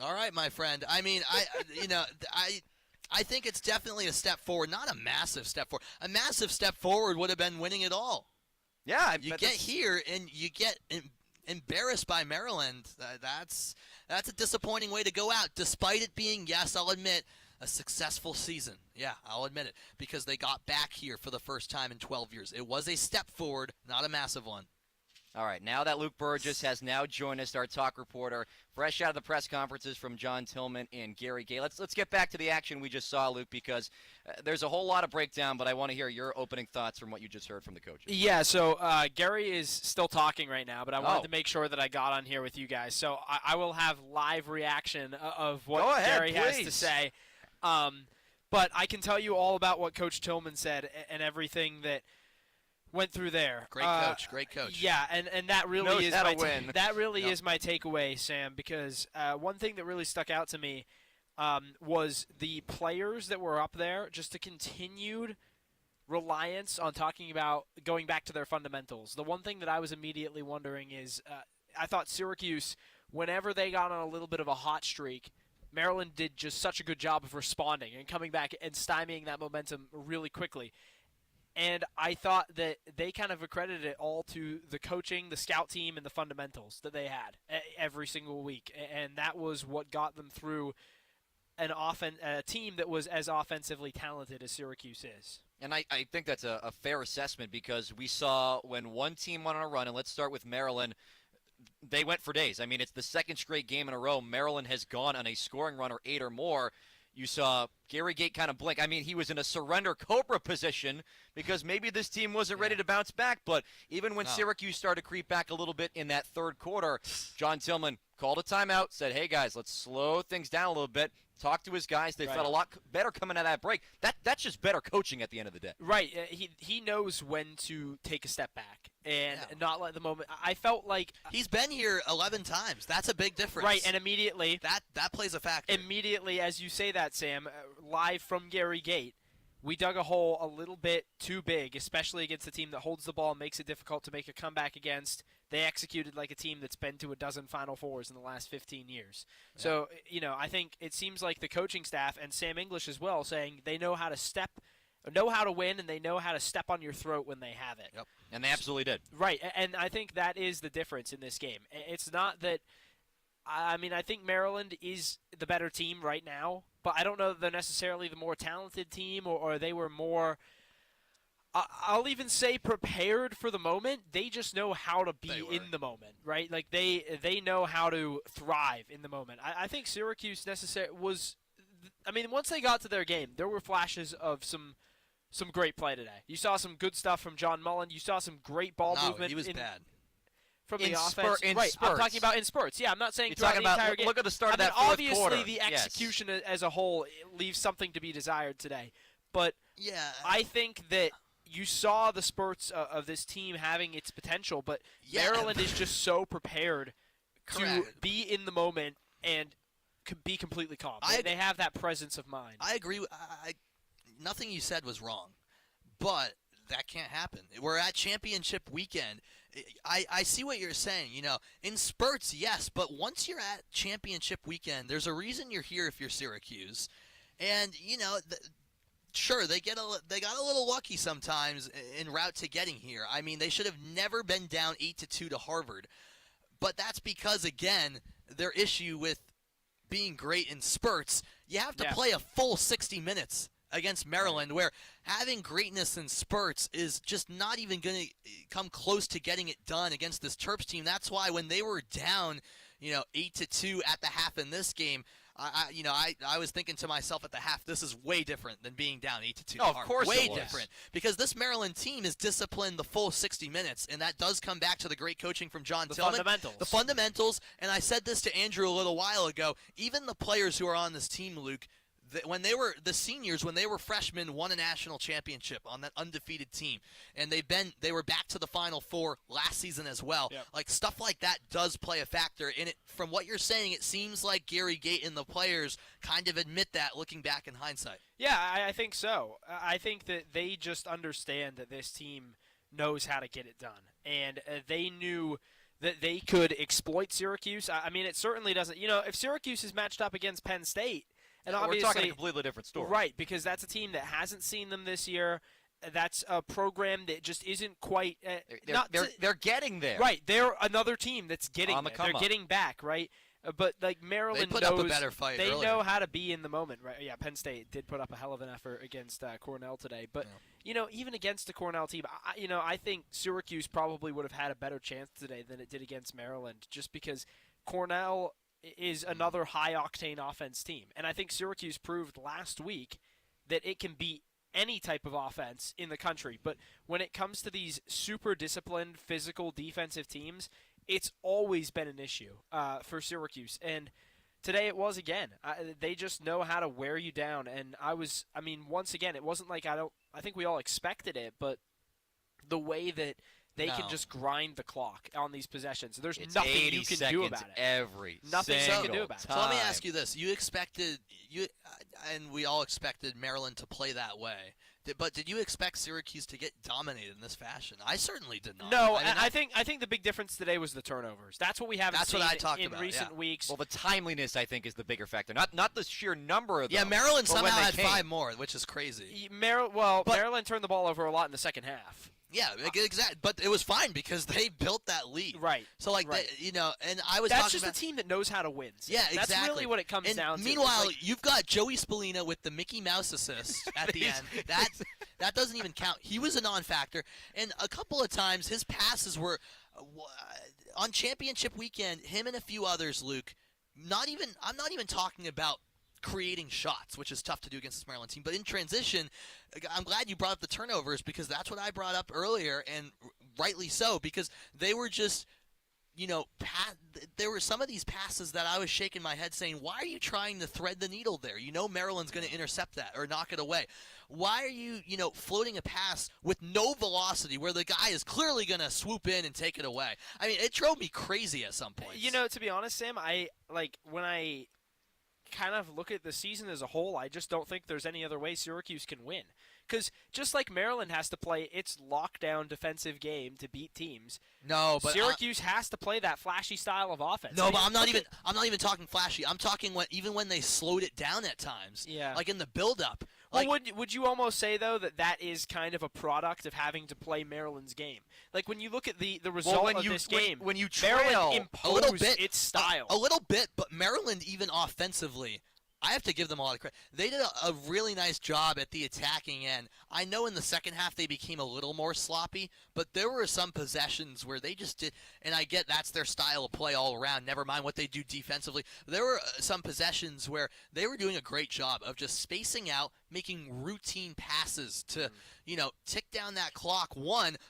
Speaker 3: All right, my friend. I mean, I think it's definitely a step forward, not a massive step forward. A massive step forward would have been winning it all.
Speaker 2: Yeah,
Speaker 3: you get here and you get embarrassed by Maryland. That's a disappointing way to go out, despite it being, yes, I'll admit, a successful season. Yeah, I'll admit it, because they got back here for the first time in 12 years. It was a step forward, not a massive one.
Speaker 2: All right, now that Luke Burgess has now joined us, our talk reporter, fresh out of the press conferences from John Tillman and Gary Gay. Let's get back to the action we just saw, Luke, because there's a whole lot of breakdown, but I want to hear your opening thoughts from what you just heard from the coaches.
Speaker 15: Yeah, so Gary is still talking right now, but I wanted to make sure that I got on here with you guys. So I will have live reaction of what Gary has to say. But I can tell you all about what Coach Tillman said and everything that went through there.
Speaker 3: Great coach, great coach.
Speaker 15: Yeah, and that really
Speaker 2: Knows
Speaker 15: is
Speaker 2: how
Speaker 15: my
Speaker 2: to win.
Speaker 15: that really is my takeaway, Sam, because one thing that really stuck out to me was the players that were up there, just a continued reliance on talking about going back to their fundamentals. The one thing that I was immediately wondering is I thought Syracuse, whenever they got on a little bit of a hot streak, Maryland did just such a good job of responding and coming back and stymieing that momentum really quickly. And I thought that they kind of accredited it all to the coaching, the scout team, and the fundamentals that they had every single week. And that was what got them through a team that was as offensively talented as Syracuse is.
Speaker 2: And I think that's a fair assessment, because we saw when one team went on a run, and let's start with Maryland, they went for days. I mean, it's the second straight game in a row Maryland has gone on a scoring run or 8 or more. You saw Gary Gate kind of blink. I mean, he was in a surrender Cobra position because maybe this team wasn't ready to bounce back. But even when Syracuse started to creep back a little bit in that third quarter, John Tillman called a timeout, said, hey, guys, let's slow things down a little bit. Talk to his guys. They felt a lot better coming out of that break. That's just better coaching at the end of the day.
Speaker 15: Right. He knows when to take a step back and not let the moment. I felt like
Speaker 3: he's been here 11 times. That's a big difference.
Speaker 15: Right, and immediately
Speaker 3: that plays a factor.
Speaker 15: Immediately, as you say that, Sam, live from Gary Gate, we dug a hole a little bit too big, especially against a team that holds the ball and makes it difficult to make a comeback against. They executed like a team that's been to a dozen Final Fours in the last 15 years. Yeah. So, I think it seems like the coaching staff and Sam English as well saying they know how to win, and they know how to step on your throat when they have it.
Speaker 2: Yep. And they absolutely did.
Speaker 15: Right, and I think that is the difference in this game. It's not that I think Maryland is the better team right now, but I don't know that they're necessarily the more talented team or they were more I'll even say prepared for the moment. They just know how to be in the moment, right? Like they know how to thrive in the moment. I think Syracuse was once they got to their game, there were flashes of some great play today. You saw some good stuff from John Mullen. You saw some great ball movement.
Speaker 3: He was bad.
Speaker 15: From the offense. Right, I'm talking about in spurts. Yeah, I'm not saying
Speaker 2: throughout the entire game. Look at the start of that fourth quarter.
Speaker 15: Obviously, the execution as a whole leaves something to be desired today. But I think that you saw the spurts of this team having its potential, but Maryland is just so prepared to be in the moment and be completely calm. They have that presence of mind.
Speaker 3: I agree. Nothing you said was wrong, but that can't happen. We're at championship weekend. I see what you're saying. In spurts, yes, but once you're at championship weekend, there's a reason you're here if you're Syracuse, and sure, they got a little lucky sometimes en route to getting here. I mean, they should have never been down 8-2 to Harvard, but that's because their issue with being great in spurts, you have to play a full 60 minutes against Maryland, where having greatness in spurts is just not even going to come close to getting it done against this Terps team. That's why when they were down, 8-2 at the half in this game, I was thinking to myself at the half, this is way different than being down 8-2.
Speaker 2: Oh, of course
Speaker 3: way
Speaker 2: it was.
Speaker 3: different, because this Maryland team is disciplined the full 60 minutes, and that does come back to the great coaching from John Tillman. The fundamentals, and I said this to Andrew a little while ago. Even the players who are on this team, Luke, when they were the seniors, when they were freshmen, won a national championship on that undefeated team, and they were back to the Final Four last season as well.
Speaker 15: Yep.
Speaker 3: Like, stuff like that does play a factor in it. From what you're saying, it seems like Gary Gate and the players kind of admit that, looking back in hindsight.
Speaker 15: Yeah, I think so. I think that they just understand that this team knows how to get it done, and they knew that they could exploit Syracuse. It certainly doesn't. If Syracuse is matched up against Penn State. And
Speaker 2: we're talking a completely different story.
Speaker 15: Right, because that's a team that hasn't seen them this year. That's a program that just isn't quite
Speaker 2: they're getting there.
Speaker 15: Right, they're another team that's getting
Speaker 2: on the
Speaker 15: there. They're getting back, right? But like Maryland
Speaker 3: They put
Speaker 15: knows
Speaker 3: up a better fight
Speaker 15: they
Speaker 3: earlier.
Speaker 15: know how to be in the moment, right? Yeah, Penn State did put up a hell of an effort against Cornell today. But even against the Cornell team, I think Syracuse probably would have had a better chance today than it did against Maryland, just because Cornell is another high octane offense team, and I think Syracuse proved last week that it can beat any type of offense in the country. But when it comes to these super disciplined, physical, defensive teams, it's always been an issue for Syracuse. And today it was again. They just know how to wear you down. And once again, it wasn't like I think we all expected it, but the way that they can just grind the clock on these possessions. There's nothing you can do about it. Nothing you can do about it.
Speaker 3: So let me ask you this: and we all expected Maryland to play that way. But did you expect Syracuse to get dominated in this fashion? I certainly did not.
Speaker 15: No, I think the big difference today was the turnovers. That's what we haven't seen in recent weeks.
Speaker 2: Well, the timeliness, I think, is the bigger factor. Not the sheer number of them.
Speaker 3: Yeah, Maryland
Speaker 2: but
Speaker 3: somehow
Speaker 2: when
Speaker 3: had
Speaker 2: they came.
Speaker 3: 5 more, which is crazy.
Speaker 15: Maryland turned the ball over a lot in the second half.
Speaker 3: Yeah, exactly. But it was fine because they built that lead.
Speaker 15: Right.
Speaker 3: So, and I was
Speaker 15: That's
Speaker 3: talking
Speaker 15: just
Speaker 3: about
Speaker 15: a team that knows how to win.
Speaker 3: Yeah, exactly.
Speaker 15: That's really what it comes down to.
Speaker 3: Meanwhile, you've got Joey Spallina with the Mickey Mouse assist at the end. That doesn't even count. He was a non-factor. And a couple of times, his passes were on championship weekend, him and a few others, Luke, I'm not even talking about creating shots, which is tough to do against this Maryland team. But in transition, I'm glad you brought up the turnovers because that's what I brought up earlier, and rightly so, because they were just, there were some of these passes that I was shaking my head saying, why are you trying to thread the needle there? Maryland's going to intercept that or knock it away. Why are you, floating a pass with no velocity where the guy is clearly going to swoop in and take it away? I mean, it drove me crazy at some point.
Speaker 15: To be honest, Sam, when I kind of look at the season as a whole, I just don't think there's any other way Syracuse can win. Because just like Maryland has to play its lockdown defensive game to beat teams,
Speaker 3: but
Speaker 15: Syracuse has to play that flashy style of offense.
Speaker 3: No, but I'm not even talking flashy. I'm talking even when they slowed it down at times.
Speaker 15: Yeah.
Speaker 3: Like in the build-up.
Speaker 15: Well, would you almost say, though, that is kind of a product of having to play Maryland's game? Like, when you look at the result of this game,
Speaker 3: when you
Speaker 15: Maryland imposed its style.
Speaker 3: A little bit, but Maryland, even offensively, I have to give them a lot of credit. They did a really nice job at the attacking end. I know in the second half they became a little more sloppy, but there were some possessions where they just did, and I get that's their style of play all around, never mind what they do defensively. There were some possessions where they were doing a great job of just spacing out, making routine passes to, tick down that clock,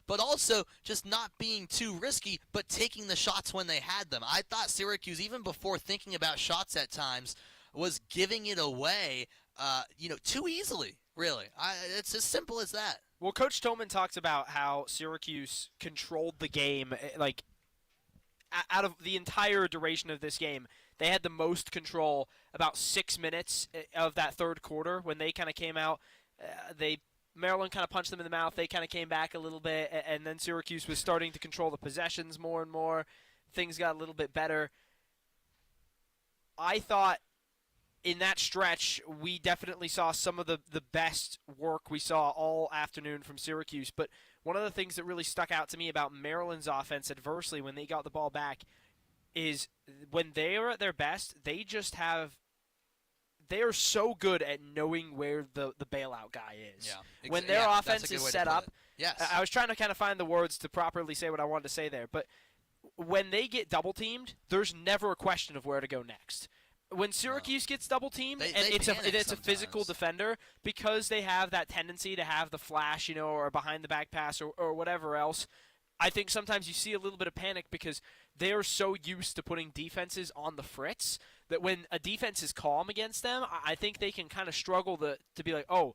Speaker 3: but also just not being too risky, but taking the shots when they had them. I thought Syracuse, even before thinking about shots at times, was giving it away, too easily, really. It's as simple as that.
Speaker 15: Well, Coach Tillman talks about how Syracuse controlled the game, out of the entire duration of this game. They had the most control about 6 minutes of that third quarter when they kind of came out. Maryland kind of punched them in the mouth. They kind of came back a little bit, and then Syracuse was starting to control the possessions more and more. Things got a little bit better. I thought in that stretch, we definitely saw some of the best work we saw all afternoon from Syracuse. But one of the things that really stuck out to me about Maryland's offense adversely when they got the ball back is when they are at their best, they are so good at knowing where the bailout guy is.
Speaker 3: Yeah.
Speaker 15: When their offense is set up,
Speaker 3: yes.
Speaker 15: I was trying to kind of find the words to properly say what I wanted to say there. But when they get double-teamed, there's never a question of where to go next. When Syracuse gets double-teamed, and it's a physical defender, because they have that tendency to have the flash, or behind-the-back pass or whatever else, I think sometimes you see a little bit of panic because they are so used to putting defenses on the fritz that when a defense is calm against them, I think they can kind of struggle to be like, oh,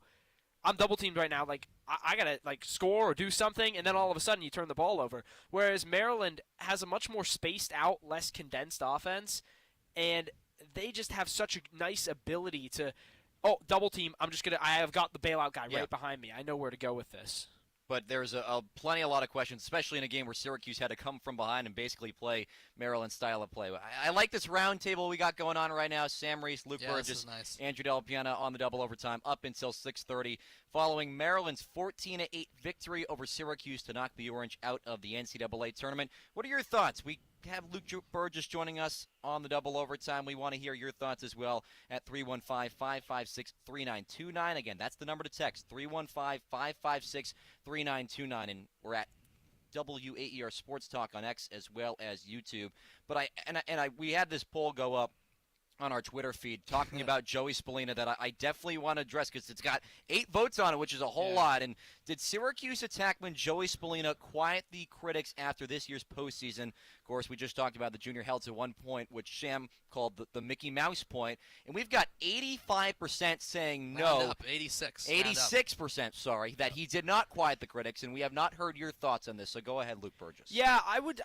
Speaker 15: I'm double-teamed right now. Like, I got to, score or do something, and then all of a sudden you turn the ball over. Whereas Maryland has a much more spaced-out, less condensed offense, and they just have such a nice ability to, double team. I have got the bailout guy right behind me. I know where to go with this.
Speaker 2: But there's a lot of questions, especially in a game where Syracuse had to come from behind and basically play Maryland's style of play. I like this round table we got going on right now. Sam Reese, Luke Burgess,
Speaker 3: nice.
Speaker 2: Andrew Del Piana on the double overtime up until 6:30, following Maryland's 14-8 victory over Syracuse to knock the Orange out of the NCAA tournament. What are your thoughts? We have Luke Burgess joining us on the double overtime. We want to hear your thoughts as well at 315-556-3929. Again, that's the number to text, 315-556-3929. And we're at WAER Sports Talk on X as well as YouTube. But we had this poll go up on our Twitter feed talking about Joey Spallina that I definitely want to address because it's got 8 votes on it, which is a whole lot. And did Syracuse attackman Joey Spallina quiet the critics after this year's postseason? Of course, we just talked about the junior held to 1 point, which Sham called the Mickey Mouse point. And we've got 85% saying no.
Speaker 3: Round up, 86.
Speaker 2: 86%, sorry, that he did not quiet the critics. And we have not heard your thoughts on this. So go ahead, Luke Burgess.
Speaker 15: Yeah, I would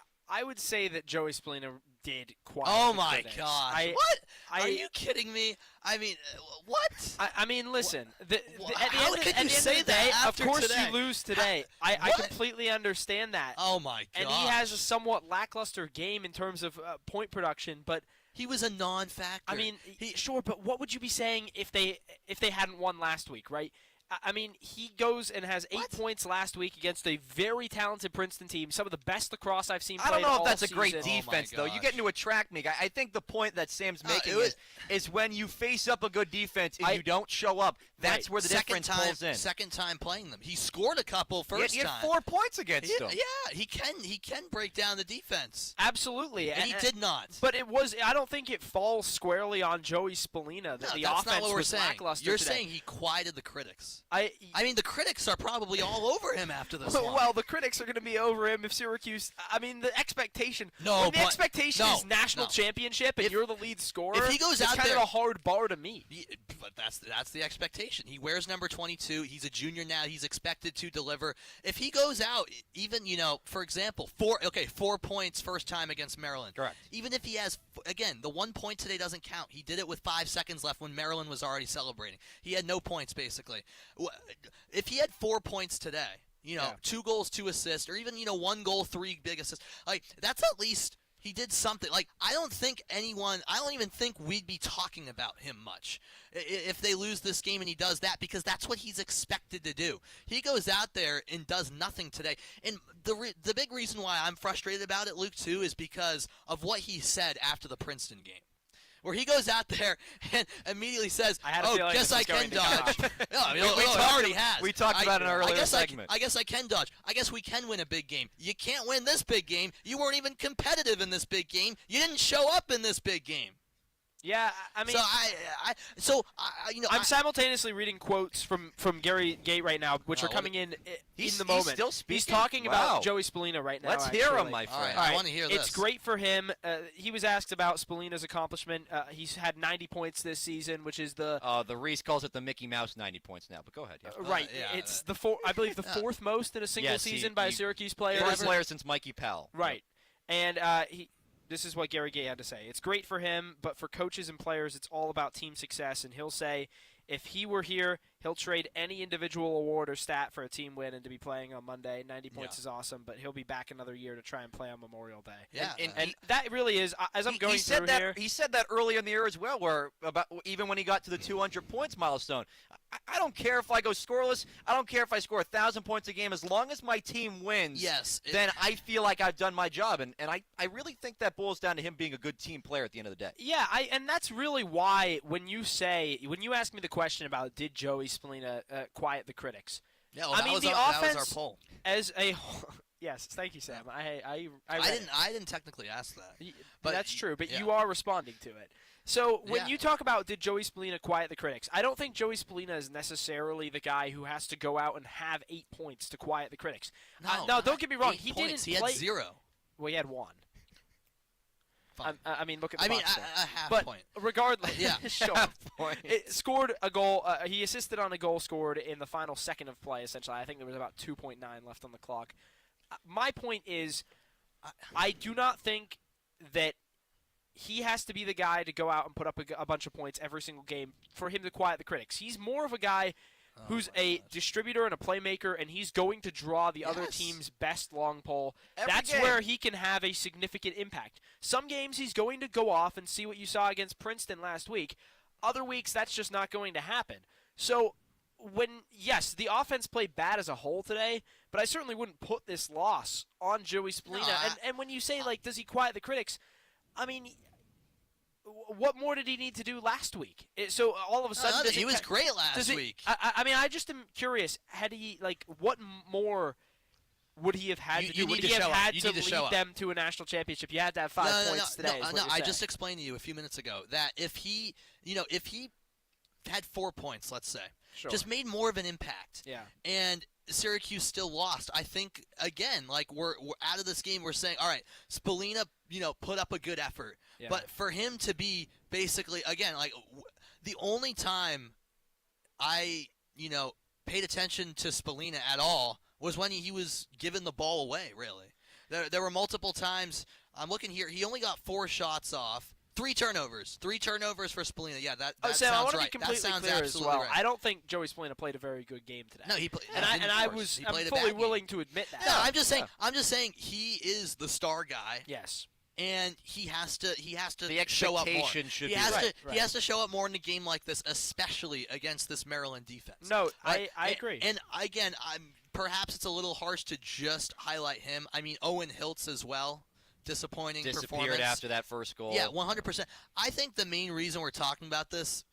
Speaker 15: say that Joey Spallina did quiet.
Speaker 3: Oh
Speaker 15: the
Speaker 3: my
Speaker 15: critics.
Speaker 3: gosh! What? Are you kidding me? I mean, what?
Speaker 15: I mean, listen. At the
Speaker 3: How
Speaker 15: end,
Speaker 3: could
Speaker 15: at
Speaker 3: you
Speaker 15: the end
Speaker 3: say
Speaker 15: of the day,
Speaker 3: that
Speaker 15: of
Speaker 3: after
Speaker 15: course
Speaker 3: today?
Speaker 15: you lose today. I completely understand that.
Speaker 3: Oh my god!
Speaker 15: And he has a somewhat lackluster game in terms of point production, but
Speaker 3: he was a non-factor.
Speaker 15: I mean, sure, but what would you be saying if they hadn't won last week, right? I mean, he goes and has 8 points last week against a very talented Princeton team, some of the best lacrosse I've seen
Speaker 2: I
Speaker 15: played
Speaker 2: don't know
Speaker 15: all
Speaker 2: if that's a
Speaker 15: season.
Speaker 2: great defense, though. You get into a track meet. I think the point that Sam's making is when you face up a good defense and you don't show up, that's where the difference pulls in.
Speaker 3: Second time playing them. He scored a couple first
Speaker 2: he had
Speaker 3: time.
Speaker 2: 4 points against them.
Speaker 3: Yeah, he can break down the defense.
Speaker 15: Absolutely.
Speaker 3: And he did not.
Speaker 15: But I don't think it falls squarely on Joey Spallina that the
Speaker 3: that's
Speaker 15: offense
Speaker 3: not what we're
Speaker 15: was
Speaker 3: saying.
Speaker 15: lackluster
Speaker 3: You're
Speaker 15: today.
Speaker 3: saying he quieted the critics.
Speaker 15: I
Speaker 3: mean, the critics are probably all over him after this one.
Speaker 15: Well, the critics are going to be over him if Syracuse. I mean, the expectation.
Speaker 3: No,
Speaker 15: when the expectation is
Speaker 3: no,
Speaker 15: national championship, and you're the lead scorer.
Speaker 3: If he goes
Speaker 15: it's
Speaker 3: out
Speaker 15: kind
Speaker 3: there,
Speaker 15: of a hard bar to meet.
Speaker 3: But that's the expectation. He wears number 22. He's a junior now. He's expected to deliver. If he goes out, even for example, 4 points first time against Maryland.
Speaker 2: Correct.
Speaker 3: Even if he has, again, the 1 point today doesn't count. He did it with 5 seconds left when Maryland was already celebrating. He had no points basically. If he had 4 points today, 2 goals, 2 assists, or even 1 goal, 3 big assists, like that's at least. He did something. Like, I don't even think we'd be talking about him much if they lose this game and he does that, because that's what he's expected to do. He goes out there and does nothing today. And the big reason why I'm frustrated about it, Luke, too, is because of what he said after the Princeton game. Where he goes out there and immediately says, guess I can dodge. No, I mean, it already has.
Speaker 2: We talked about it in an earlier segment.
Speaker 3: I guess I can dodge. I guess we can win a big game. You can't win this big game. You weren't even competitive in this big game. You didn't show up in this big game.
Speaker 15: Yeah, I mean,
Speaker 3: I'm
Speaker 15: simultaneously reading quotes from Gary Gate right now, which are coming in the moment.
Speaker 2: He's still speaking?
Speaker 15: He's talking about Joey Spallina right now.
Speaker 2: Let's hear him, my friend.
Speaker 3: All right, I want to hear this.
Speaker 15: It's great for him. He was asked about Spallina's accomplishment. He's had 90 points this season, which is the
Speaker 2: Reese calls it the Mickey Mouse 90 points now. But go ahead. Yeah.
Speaker 15: Right. It's I believe the fourth most in a single season by a Syracuse player.
Speaker 2: First player since Mikey Powell.
Speaker 15: Right. And this is what Gary Gay had to say. It's great for him, but for coaches and players, it's all about team success. And he'll say, if he were here, he'll trade any individual award or stat for a team win and to be playing on Monday. 90 points is awesome, but he'll be back another year to try and play on Memorial Day.
Speaker 3: Yeah.
Speaker 15: And that really is, as I'm going through here.
Speaker 2: He said that earlier in the year as well, where even when he got to the 200 points milestone. I don't care if I go scoreless. I don't care if I score 1,000 points a game. As long as my team wins,
Speaker 3: then
Speaker 2: I feel like I've done my job. And I really think that boils down to him being a good team player at the end of the day.
Speaker 15: Yeah, and that's really why when you ask me the question about did Joey Spallina quiet the critics?
Speaker 3: Yeah, well,
Speaker 15: I mean, the
Speaker 3: that
Speaker 15: offense
Speaker 3: was our poll.
Speaker 15: As a yes, thank you, Sam. I
Speaker 3: didn't technically ask that,
Speaker 15: but that's true. But you are responding to it. So when you talk about did Joey Spallina quiet the critics, I don't think Joey Spallina is necessarily the guy who has to go out and have 8 points to quiet the critics. No, don't get me wrong. He didn't.
Speaker 3: He had 0.
Speaker 15: Well, he had 1. I mean, look at the box score.
Speaker 3: A half
Speaker 15: but
Speaker 3: point.
Speaker 15: Regardless,
Speaker 3: yeah,
Speaker 15: sure. It scored a goal. He assisted on a goal scored in the final second of play. Essentially, I think there was about 2.9 left on the clock. My point is, I do not think that he has to be the guy to go out and put up a bunch of points every single game for him to quiet the critics. He's more of a guy who's a distributor and a playmaker, and he's going to draw the other team's best long pole. That's where he can have a significant impact. Some games he's going to go off and see what you saw against Princeton last week. Other weeks, that's just not going to happen. So yes, the offense played bad as a whole today, but I certainly wouldn't put this loss on Joey Spallina. And when you say, like, does he quiet the critics, I mean, what more did he need to do last week? So all of a sudden,
Speaker 3: he was great last week.
Speaker 15: I mean, I just am curious. Had he, like, what more would he have had to do? Would he have had to lead them to a national championship? You had to have 5 points today.
Speaker 3: No, I just explained to you a few minutes ago that if he had 4 points, let's say, just made more of an impact.
Speaker 15: Yeah.
Speaker 3: And Syracuse still lost. I think, again, like we're out of this game, we're saying, all right, Spallina, put up a good effort.
Speaker 15: Yeah.
Speaker 3: But for him to be basically, again, like the only time I, paid attention to Spallina at all was when he was giving the ball away, really. There were multiple times. I'm looking here. He only got 4 shots off. 3 turnovers. 3 turnovers for Spallina. Yeah, that
Speaker 15: Sam,
Speaker 3: sounds
Speaker 15: I want to
Speaker 3: right.
Speaker 15: be completely
Speaker 3: that sounds
Speaker 15: clear
Speaker 3: absolutely
Speaker 15: as well.
Speaker 3: right.
Speaker 15: I don't think Joey Spallina played a very good game today.
Speaker 3: No, he played.
Speaker 15: I'm fully willing to admit that.
Speaker 3: No, I'm just saying. I'm just saying he is the star guy.
Speaker 15: Yes.
Speaker 3: And he has to
Speaker 2: the
Speaker 3: show up more.
Speaker 2: expectation should
Speaker 3: he
Speaker 2: be
Speaker 3: has
Speaker 2: right.
Speaker 3: He has to show up more in a game like this, especially against this Maryland defense.
Speaker 15: No, I agree.
Speaker 3: And again, perhaps it's a little harsh to just highlight him. I mean, Owen Hiltz as well. Disappointing
Speaker 2: Disappeared
Speaker 3: performance
Speaker 2: after that first goal.
Speaker 3: Yeah, 100%. I think the main reason we're talking about this,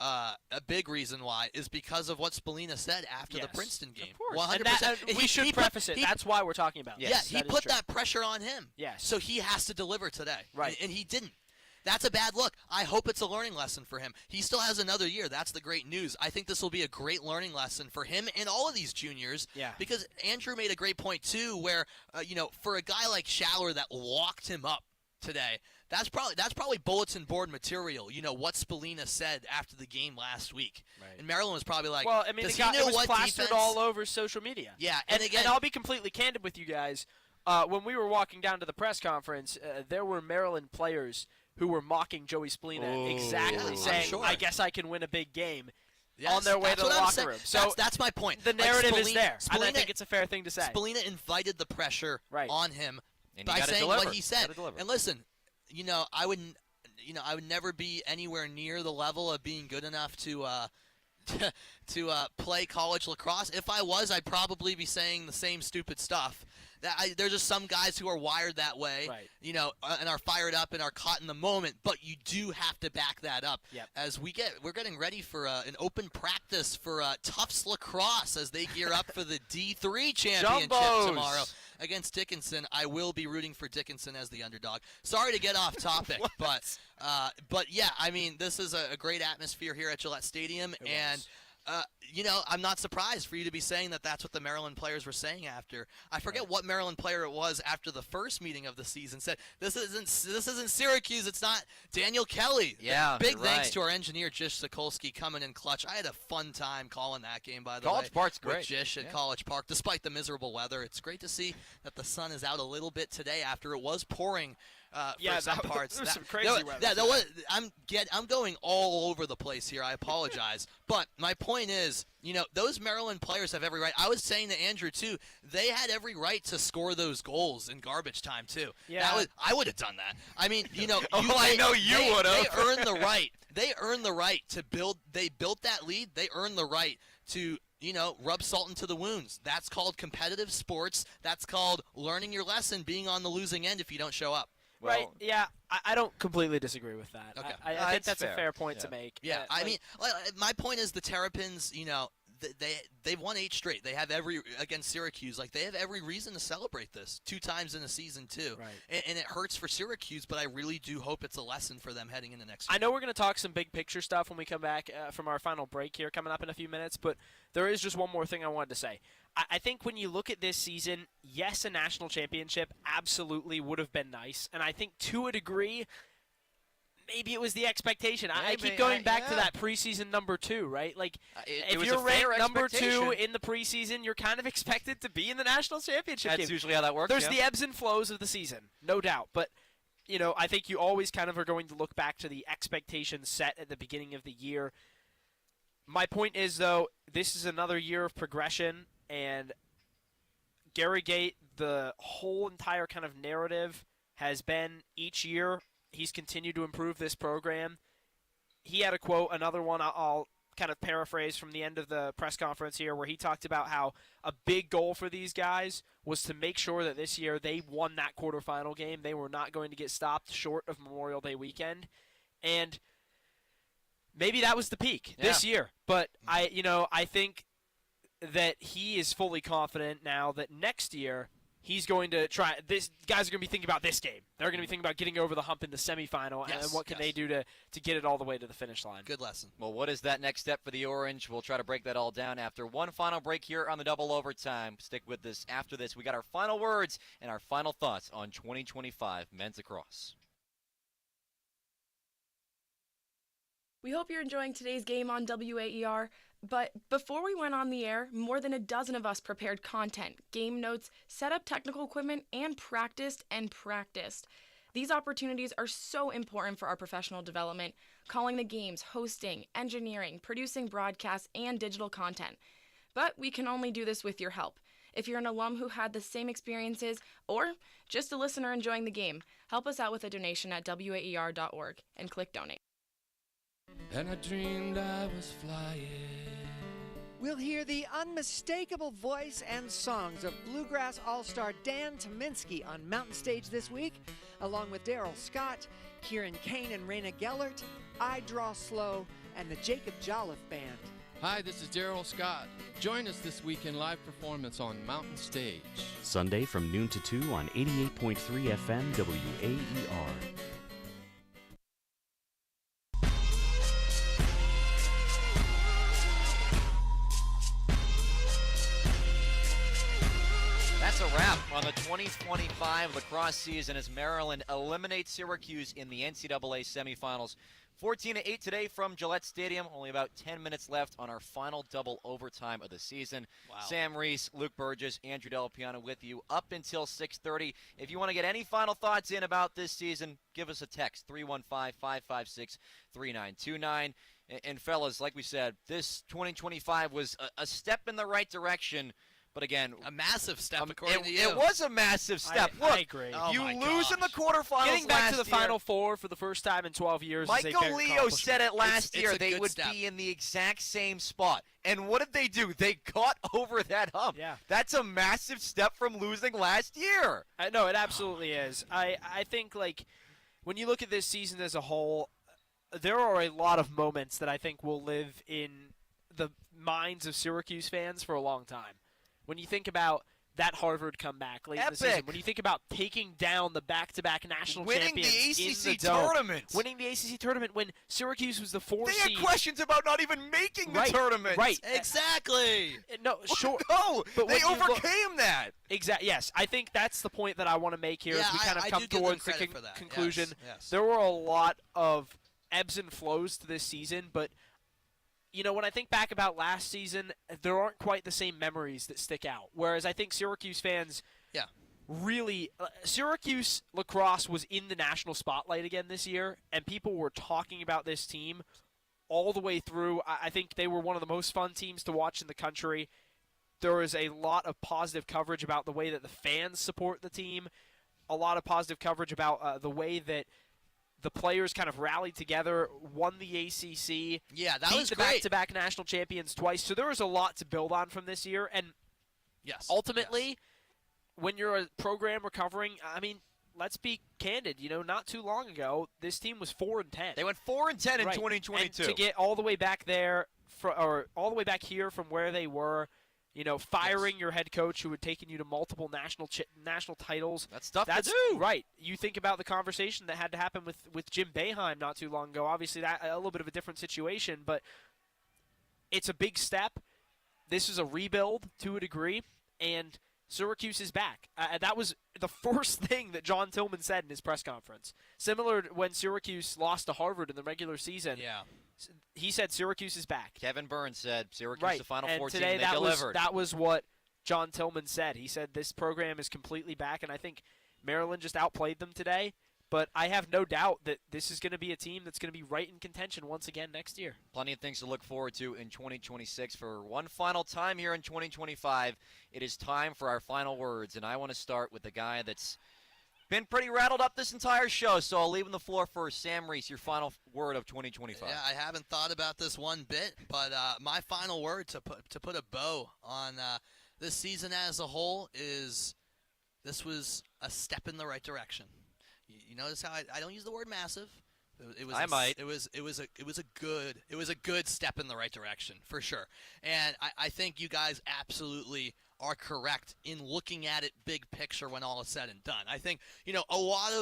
Speaker 3: a big reason why, is because of what Spallina said after the Princeton game.
Speaker 15: Of course.
Speaker 3: 100%.
Speaker 15: And we should preface it. That's why we're talking about it.
Speaker 3: Yeah, he put that pressure on him.
Speaker 15: Yes.
Speaker 3: So he has to deliver today.
Speaker 15: Right.
Speaker 3: And he didn't. That's a bad look. I hope it's a learning lesson for him. He still has another year. That's the great news. I think this will be a great learning lesson for him and all of these juniors.
Speaker 15: Yeah.
Speaker 3: Because Andrew made a great point, too, where, for a guy like Schaller that locked him up today, that's probably bulletin board material, what Spallina said after the game last week.
Speaker 15: Right.
Speaker 3: And Maryland was probably like,
Speaker 15: well, I mean,
Speaker 3: does
Speaker 15: it
Speaker 3: he know
Speaker 15: was
Speaker 3: what
Speaker 15: plastered
Speaker 3: defense?
Speaker 15: all over social media.
Speaker 3: Yeah,
Speaker 15: and
Speaker 3: again,
Speaker 15: I'll be completely candid with you guys. When we were walking down to the press conference, there were Maryland players who were mocking Joey Spallina, exactly saying, I guess I can win a big game.
Speaker 3: Yes,
Speaker 15: on their way to the locker room.
Speaker 3: So that's my point.
Speaker 15: The narrative is there,
Speaker 3: Spallina,
Speaker 15: and I think it's a fair thing to say.
Speaker 3: Spallina invited the pressure on him
Speaker 2: and
Speaker 3: by saying what he said. And listen, I would never be anywhere near the level of being good enough to play college lacrosse. If I was, I'd probably be saying the same stupid stuff. There's just some guys who are wired that way, and are fired up and are caught in the moment. But you do have to back that up.
Speaker 15: Yep.
Speaker 3: As we're getting ready for an open practice for Tufts lacrosse as they gear up for the D3 championship tomorrow against Dickinson. I will be rooting for Dickinson as the underdog. Sorry to get off topic, but yeah, I mean, this is a great atmosphere here at Gillette Stadium, and. I'm not surprised for you to be saying that that's what the Maryland players were saying after. I forget what Maryland player it was after the first meeting of the season said, this isn't Syracuse, it's not Daniel Kelly.
Speaker 2: Yeah,
Speaker 3: Big thanks to our engineer, Jish Sokolsky, coming in clutch. I had a fun time calling that game, by the way.
Speaker 2: College Park's great.
Speaker 3: With Jish at College Park, despite the miserable weather. It's great to see that the sun is out a little bit today after it was pouring for some parts.
Speaker 15: There was some crazy weather.
Speaker 3: I'm going all over the place here. I apologize. But my point is, those Maryland players have every right. I was saying to Andrew, too, they had every right to score those goals in garbage time, too.
Speaker 15: Yeah.
Speaker 3: I would have done that. I mean,
Speaker 2: I know you would have.
Speaker 3: They earned the right. They earned the right to build. They built that lead. They earned the right to rub salt into the wounds. That's called competitive sports. That's called learning your lesson, being on the losing end if you don't show up.
Speaker 15: Well, right, yeah, I don't completely disagree with that.
Speaker 3: Okay.
Speaker 15: I think that's a fair point to make.
Speaker 3: Yeah, I mean, my point is the Terrapins, they've won 8 straight. They have against Syracuse, they have every reason to celebrate this 2 times in a season, too.
Speaker 15: Right.
Speaker 3: And it hurts for Syracuse, but I really do hope it's a lesson for them heading into next year.
Speaker 15: I know we're going to talk some big picture stuff when we come back from our final break here coming up in a few minutes, but there is just one more thing I wanted to say. I think when you look at this season, yes, a national championship absolutely would have been nice. And I think to a degree, maybe it was the expectation. I keep going back to that preseason number 2, right? If you're ranked number 2 in the preseason, you're kind of expected to be in the national championship game.
Speaker 2: That's usually how that works.
Speaker 15: There's the ebbs and flows of the season, no doubt. But, I think you always kind of are going to look back to the expectations set at the beginning of the year. My point is, though, this is another year of progression. And Gary Gate, the whole entire kind of narrative has been each year he's continued to improve this program. He had a quote, another one I'll kind of paraphrase from the end of the press conference here where he talked about how a big goal for these guys was to make sure that this year they won that quarterfinal game. They were not going to get stopped short of Memorial Day weekend. And maybe that was the peak this year. But I think that he is fully confident now that next year he's going to try. This guys are going to be thinking about this game. They're going to be thinking about getting over the hump in the semifinal, and what can they do to get it all the way to the finish line.
Speaker 3: Good lesson.
Speaker 2: Well, what is that next step for the Orange? We'll try to break that all down after one final break here on the Double Overtime. Stick with us after this. We got our final words and our final thoughts on 2025 men's lacrosse.
Speaker 16: We hope you're enjoying today's game on WAER, but before we went on the air, more than a dozen of us prepared content, game notes, set up technical equipment, and practiced. These opportunities are so important for our professional development, calling the games, hosting, engineering, producing broadcasts, and digital content. But we can only do this with your help. If you're an alum who had the same experiences, or just a listener enjoying the game, help us out with a donation at waer.org and click donate.
Speaker 17: And I dreamed I was flying.
Speaker 18: We'll hear the unmistakable voice and songs of Bluegrass All-Star Dan Tominski on Mountain Stage this week, along with Daryl Scott, Kieran Kane and Raina Gellert, I Draw Slow, and the Jacob Jolliffe Band.
Speaker 17: Hi, this is Daryl Scott. Join us this week in live performance on Mountain Stage.
Speaker 19: Sunday from noon to 2 on 88.3 FM WAER.
Speaker 2: That's a wrap on the 2025 lacrosse season as Maryland eliminates Syracuse in the NCAA semifinals. 14-8 today from Gillette Stadium. Only about 10 minutes left on our final double overtime of the season.
Speaker 3: Wow.
Speaker 2: Sam Reese, Luke Burgess, Andrew Delapiano with you up until 6:30. If you want to get any final thoughts in about this season, give us a text, 315-556-3929. And fellas, like we said, this 2025 was a step in the right direction. But again,
Speaker 3: a massive step according to you.
Speaker 2: It was a massive step.
Speaker 15: I agree.
Speaker 2: You lose in the quarterfinals.
Speaker 15: Getting back to the
Speaker 2: last year.
Speaker 15: Final Four for the first time in 12 years.
Speaker 2: Michael
Speaker 15: is a big
Speaker 2: Leo
Speaker 15: accomplishment.
Speaker 2: said it last year.
Speaker 3: It's a
Speaker 2: They
Speaker 3: good
Speaker 2: would
Speaker 3: step.
Speaker 2: be in the exact same spot. And what did they do? They got over that hump.
Speaker 15: Yeah.
Speaker 2: That's a massive step from losing last year.
Speaker 15: No, it absolutely is. I think, like, when you look at this season as a whole, there are a lot of moments that I think will live in the minds of Syracuse fans for a long time. When you think about that Harvard comeback late in the season, when you think about taking down the back-to-back national champions
Speaker 2: the ACC
Speaker 15: in the dome,
Speaker 2: tournament.
Speaker 15: winning the ACC tournament when Syracuse was the 4
Speaker 2: They
Speaker 15: seed.
Speaker 2: had questions about not even making the tournament.
Speaker 15: Right.
Speaker 3: Exactly.
Speaker 15: No, sure.
Speaker 2: No,
Speaker 15: but
Speaker 2: they
Speaker 15: when you look-
Speaker 2: overcame that.
Speaker 15: Exactly. Yes, I think that's the point that I want to make here
Speaker 3: Yeah,
Speaker 15: as we kind of
Speaker 3: I
Speaker 15: come
Speaker 3: do give them
Speaker 15: towards the
Speaker 3: credit for that.
Speaker 15: conclusion.
Speaker 3: Yes.
Speaker 15: There were a lot of ebbs and flows to this season, but when I think back about last season, there aren't quite the same memories that stick out. Whereas I think Syracuse fans really Syracuse lacrosse was in the national spotlight again this year, and people were talking about this team all the way through. I think they were one of the most fun teams to watch in the country. There was a lot of positive coverage about the way that the fans support the team, a lot of positive coverage about the way that the players kind of rallied together, won the ACC.
Speaker 3: Yeah, that
Speaker 15: beat
Speaker 3: was
Speaker 15: the
Speaker 3: great.
Speaker 15: back-to-back national champions twice. So there was a lot to build on from this year. And ultimately, when you're a program recovering, I mean, let's be candid. Not too long ago, this team was 4-10.
Speaker 2: They went 4-10 in
Speaker 15: Right.
Speaker 2: 2022.
Speaker 15: And to get all the way back there, or all the way back here from where they were, firing your head coach who had taken you to multiple national titles.
Speaker 2: That's tough
Speaker 15: That's
Speaker 2: to do.
Speaker 15: Right. You think about the conversation that had to happen with Jim Boeheim not too long ago. Obviously, that a little bit of a different situation, but it's a big step. This is a rebuild to a degree, and Syracuse is back. That was the first thing that John Tillman said in his press conference. Similar to when Syracuse lost to Harvard in the regular season.
Speaker 3: Yeah.
Speaker 15: He said Syracuse is back.
Speaker 2: Kevin Burns said Syracuse
Speaker 15: Right.
Speaker 2: the Final
Speaker 15: And
Speaker 2: Four team.
Speaker 15: today
Speaker 2: They
Speaker 15: that
Speaker 2: delivered.
Speaker 15: that was what John Tillman said. He said this program is completely back, and I think Maryland just outplayed them today. But I have no doubt that this is going to be a team that's going to be right in contention once again next year.
Speaker 2: Plenty of things to look forward to in 2026. For one final time here in 2025, it is time for our final words. And I want to start with the guy that's been pretty rattled up this entire show, so I'll leave on the floor for Sam Reese, your final word of 2025.
Speaker 3: Yeah, I haven't thought about this one bit, but my final word to put a bow on this season as a whole is this was a step in the right direction. You notice how I don't use the word massive. It was a good step in the right direction for sure. And I think you guys absolutely are correct in looking at it big picture when all is said and done. I think a lot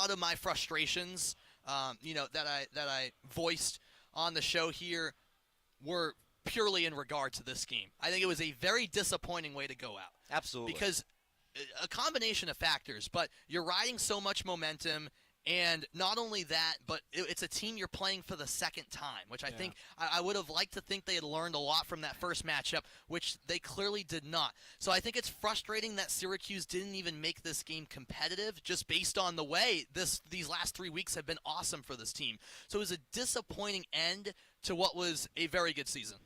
Speaker 3: of my frustrations that I voiced on the show here were purely in regard to this game. I think it was a very disappointing way to go out.
Speaker 2: Absolutely.
Speaker 3: Because a combination of factors, but you're riding so much momentum. And not only that, but it's a team you're playing for the second time, which I think I would have liked to think they had learned a lot from that first matchup, which they clearly did not. So I think it's frustrating that Syracuse didn't even make this game competitive just based on the way these last 3 weeks have been awesome for this team. So it was a disappointing end to what was a very good season.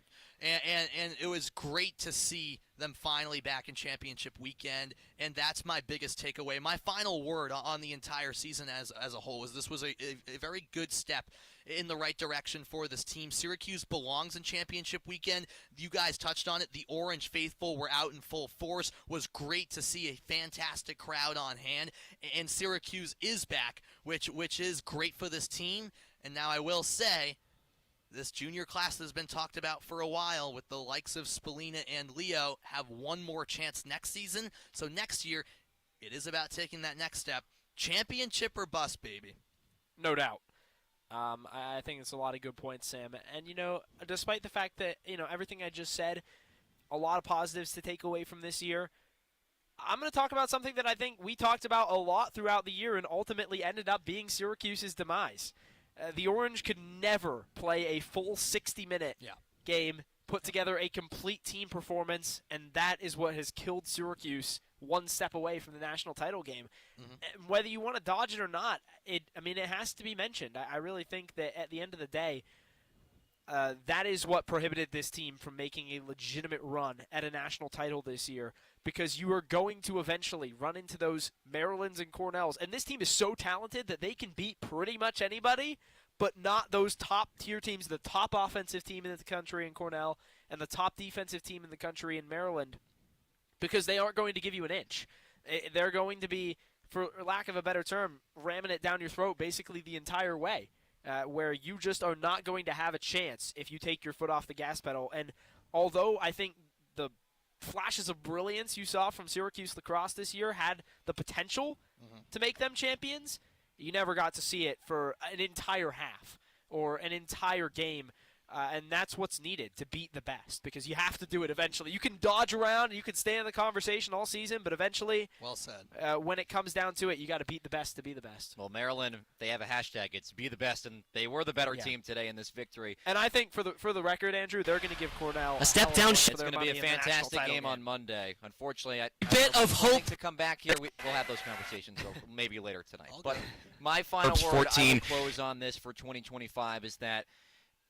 Speaker 3: And it was great to see them finally back in championship weekend, and that's my biggest takeaway. My final word on the entire season as a whole is this was a very good step in the right direction for this team. Syracuse belongs in championship weekend. You guys touched on it. The Orange Faithful were out in full force. Was great to see a fantastic crowd on hand, and Syracuse is back, which is great for this team. And now I will say, this junior class has been talked about for a while with the likes of Spallina and Leo have one more chance next season. So next year, it is about taking that next step. Championship or bust, baby.
Speaker 15: No doubt. I think it's a lot of good points, Sam. And, despite the fact that, everything I just said, a lot of positives to take away from this year, I'm going to talk about something that I think we talked about a lot throughout the year and ultimately ended up being Syracuse's demise. The Orange could never play a full 60-minute game, put together a complete team performance, and that is what has killed Syracuse one step away from the national title game. And whether you want to dodge it or not, it has to be mentioned. I really think that at the end of the day, that is what prohibited this team from making a legitimate run at a national title this year, because you are going to eventually run into those Marylands and Cornells. And this team is so talented that they can beat pretty much anybody, but not those top-tier teams, the top offensive team in the country in Cornell and the top defensive team in the country in Maryland, because they aren't going to give you an inch. They're going to be, for lack of a better term, ramming it down your throat basically the entire way. Where you just are not going to have a chance if you take your foot off the gas pedal. And although I think the flashes of brilliance you saw from Syracuse lacrosse this year had the potential to make them champions, you never got to see it for an entire half or an entire game. And that's what's needed to beat the best, because you have to do it eventually. You can dodge around, you can stay in the conversation all season, but eventually,
Speaker 3: well said.
Speaker 15: When it comes down to it, you got to beat the best to be the best.
Speaker 2: Well, Maryland, they have a hashtag. It's be the best, and they were the better team today in this victory.
Speaker 15: And I think for the record, Andrew, they're going to give Cornell
Speaker 2: a step down. It's
Speaker 15: going
Speaker 2: to be a fantastic game on Monday. Unfortunately, I bit of hope to come back here. We'll have those conversations maybe later tonight. But my final word I will close on this for 2025 is that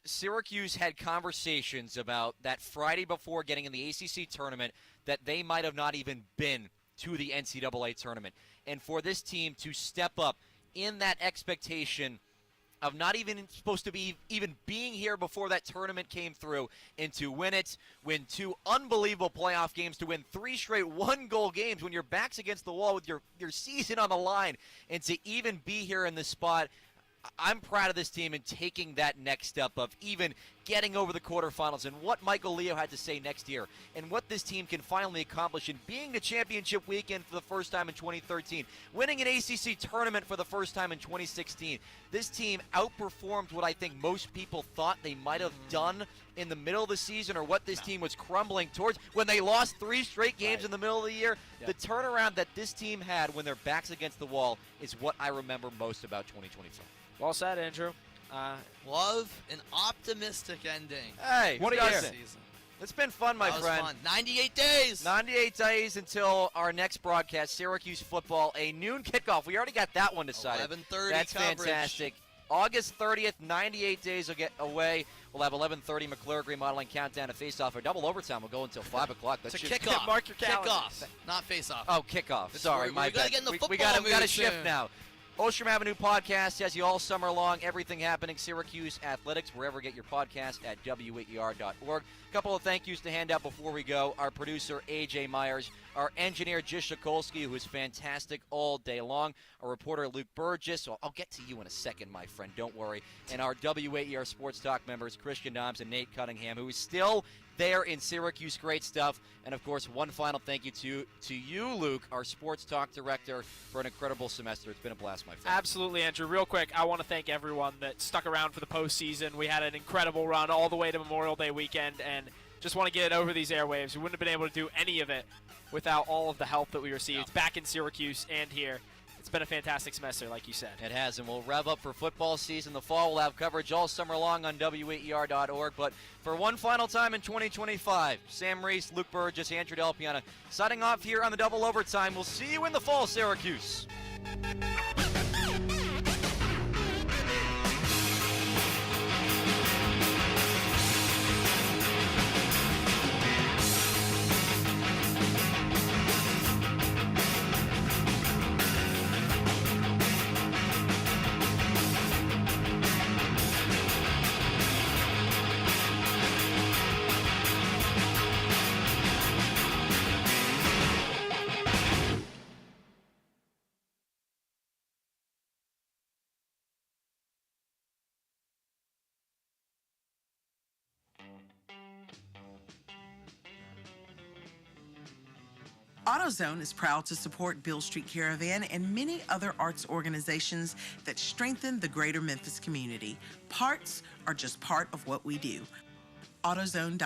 Speaker 2: Syracuse had conversations about that Friday before getting in the ACC tournament that they might have not even been to the NCAA tournament. And for this team to step up in that expectation of not even supposed to be even being here before that tournament came through, and to win it, win 2 unbelievable playoff games, to win 3 straight 1-goal games when your back's against the wall with your season on the line, and to even be here in this spot, I'm proud of this team in taking that next step of even getting over the quarterfinals, and what Michael Leo had to say next year, and what this team can finally accomplish in being the championship weekend for the first time in 2013, winning an ACC tournament for the first time in 2016. This team outperformed what I think most people thought they might have done in the middle of the season, or what this team was crumbling towards when they lost 3 straight games in the middle of the year. The turnaround that this team had when their back's against the wall is what I remember most about 2025.
Speaker 15: Well said, Andrew.
Speaker 3: Love an optimistic ending.
Speaker 2: Hey,
Speaker 15: what a year.
Speaker 2: It's been fun, my friend.
Speaker 3: Fun. 98 days.
Speaker 2: 98 days until our next broadcast, Syracuse football, a noon kickoff. We already got that one decided.
Speaker 3: 11:30
Speaker 2: That's
Speaker 3: coverage.
Speaker 2: fantastic. August 30th, 98 days away. We'll have 11:30 McClure Remodeling Countdown to face-off. Our double overtime will go until 5 o'clock.
Speaker 3: It's a kickoff.
Speaker 15: Mark your calendar.
Speaker 3: Kickoff, not face-off.
Speaker 2: Oh, kickoff. Sorry, my bad. We got to shift now. Ostrom Avenue Podcast has you all summer long. Everything happening Syracuse Athletics, wherever you get your podcast at WAER.org. A couple of thank yous to hand out before we go. Our producer, A.J. Myers. Our engineer, Jish Sokolsky, who is fantastic all day long. Our reporter, Luke Burgess. So I'll get to you in a second, my friend. Don't worry. And our WAER Sports Talk members, Christian Doms and Nate Cunningham, who is still there in Syracuse. Great stuff. And, of course, one final thank you to you, Luke, our Sports Talk director, for an incredible semester. It's been a blast, my friend.
Speaker 15: Absolutely, Andrew. Real quick, I want to thank everyone that stuck around for the postseason. We had an incredible run all the way to Memorial Day weekend, and just want to get it over these airwaves. We wouldn't have been able to do any of it without all of the help that we received back in Syracuse and here. It's been a fantastic semester, like you said.
Speaker 2: It has, and we'll rev up for football season. The fall will have coverage all summer long on WAER.org. But for one final time in 2025, Sam Reese, Luke Burgess, Andrew Del Piana signing off here on the double overtime. We'll see you in the fall, Syracuse.
Speaker 20: AutoZone is proud to support Beale Street Caravan and many other arts organizations that strengthen the greater Memphis community. Parts are just part of what we do. AutoZone.com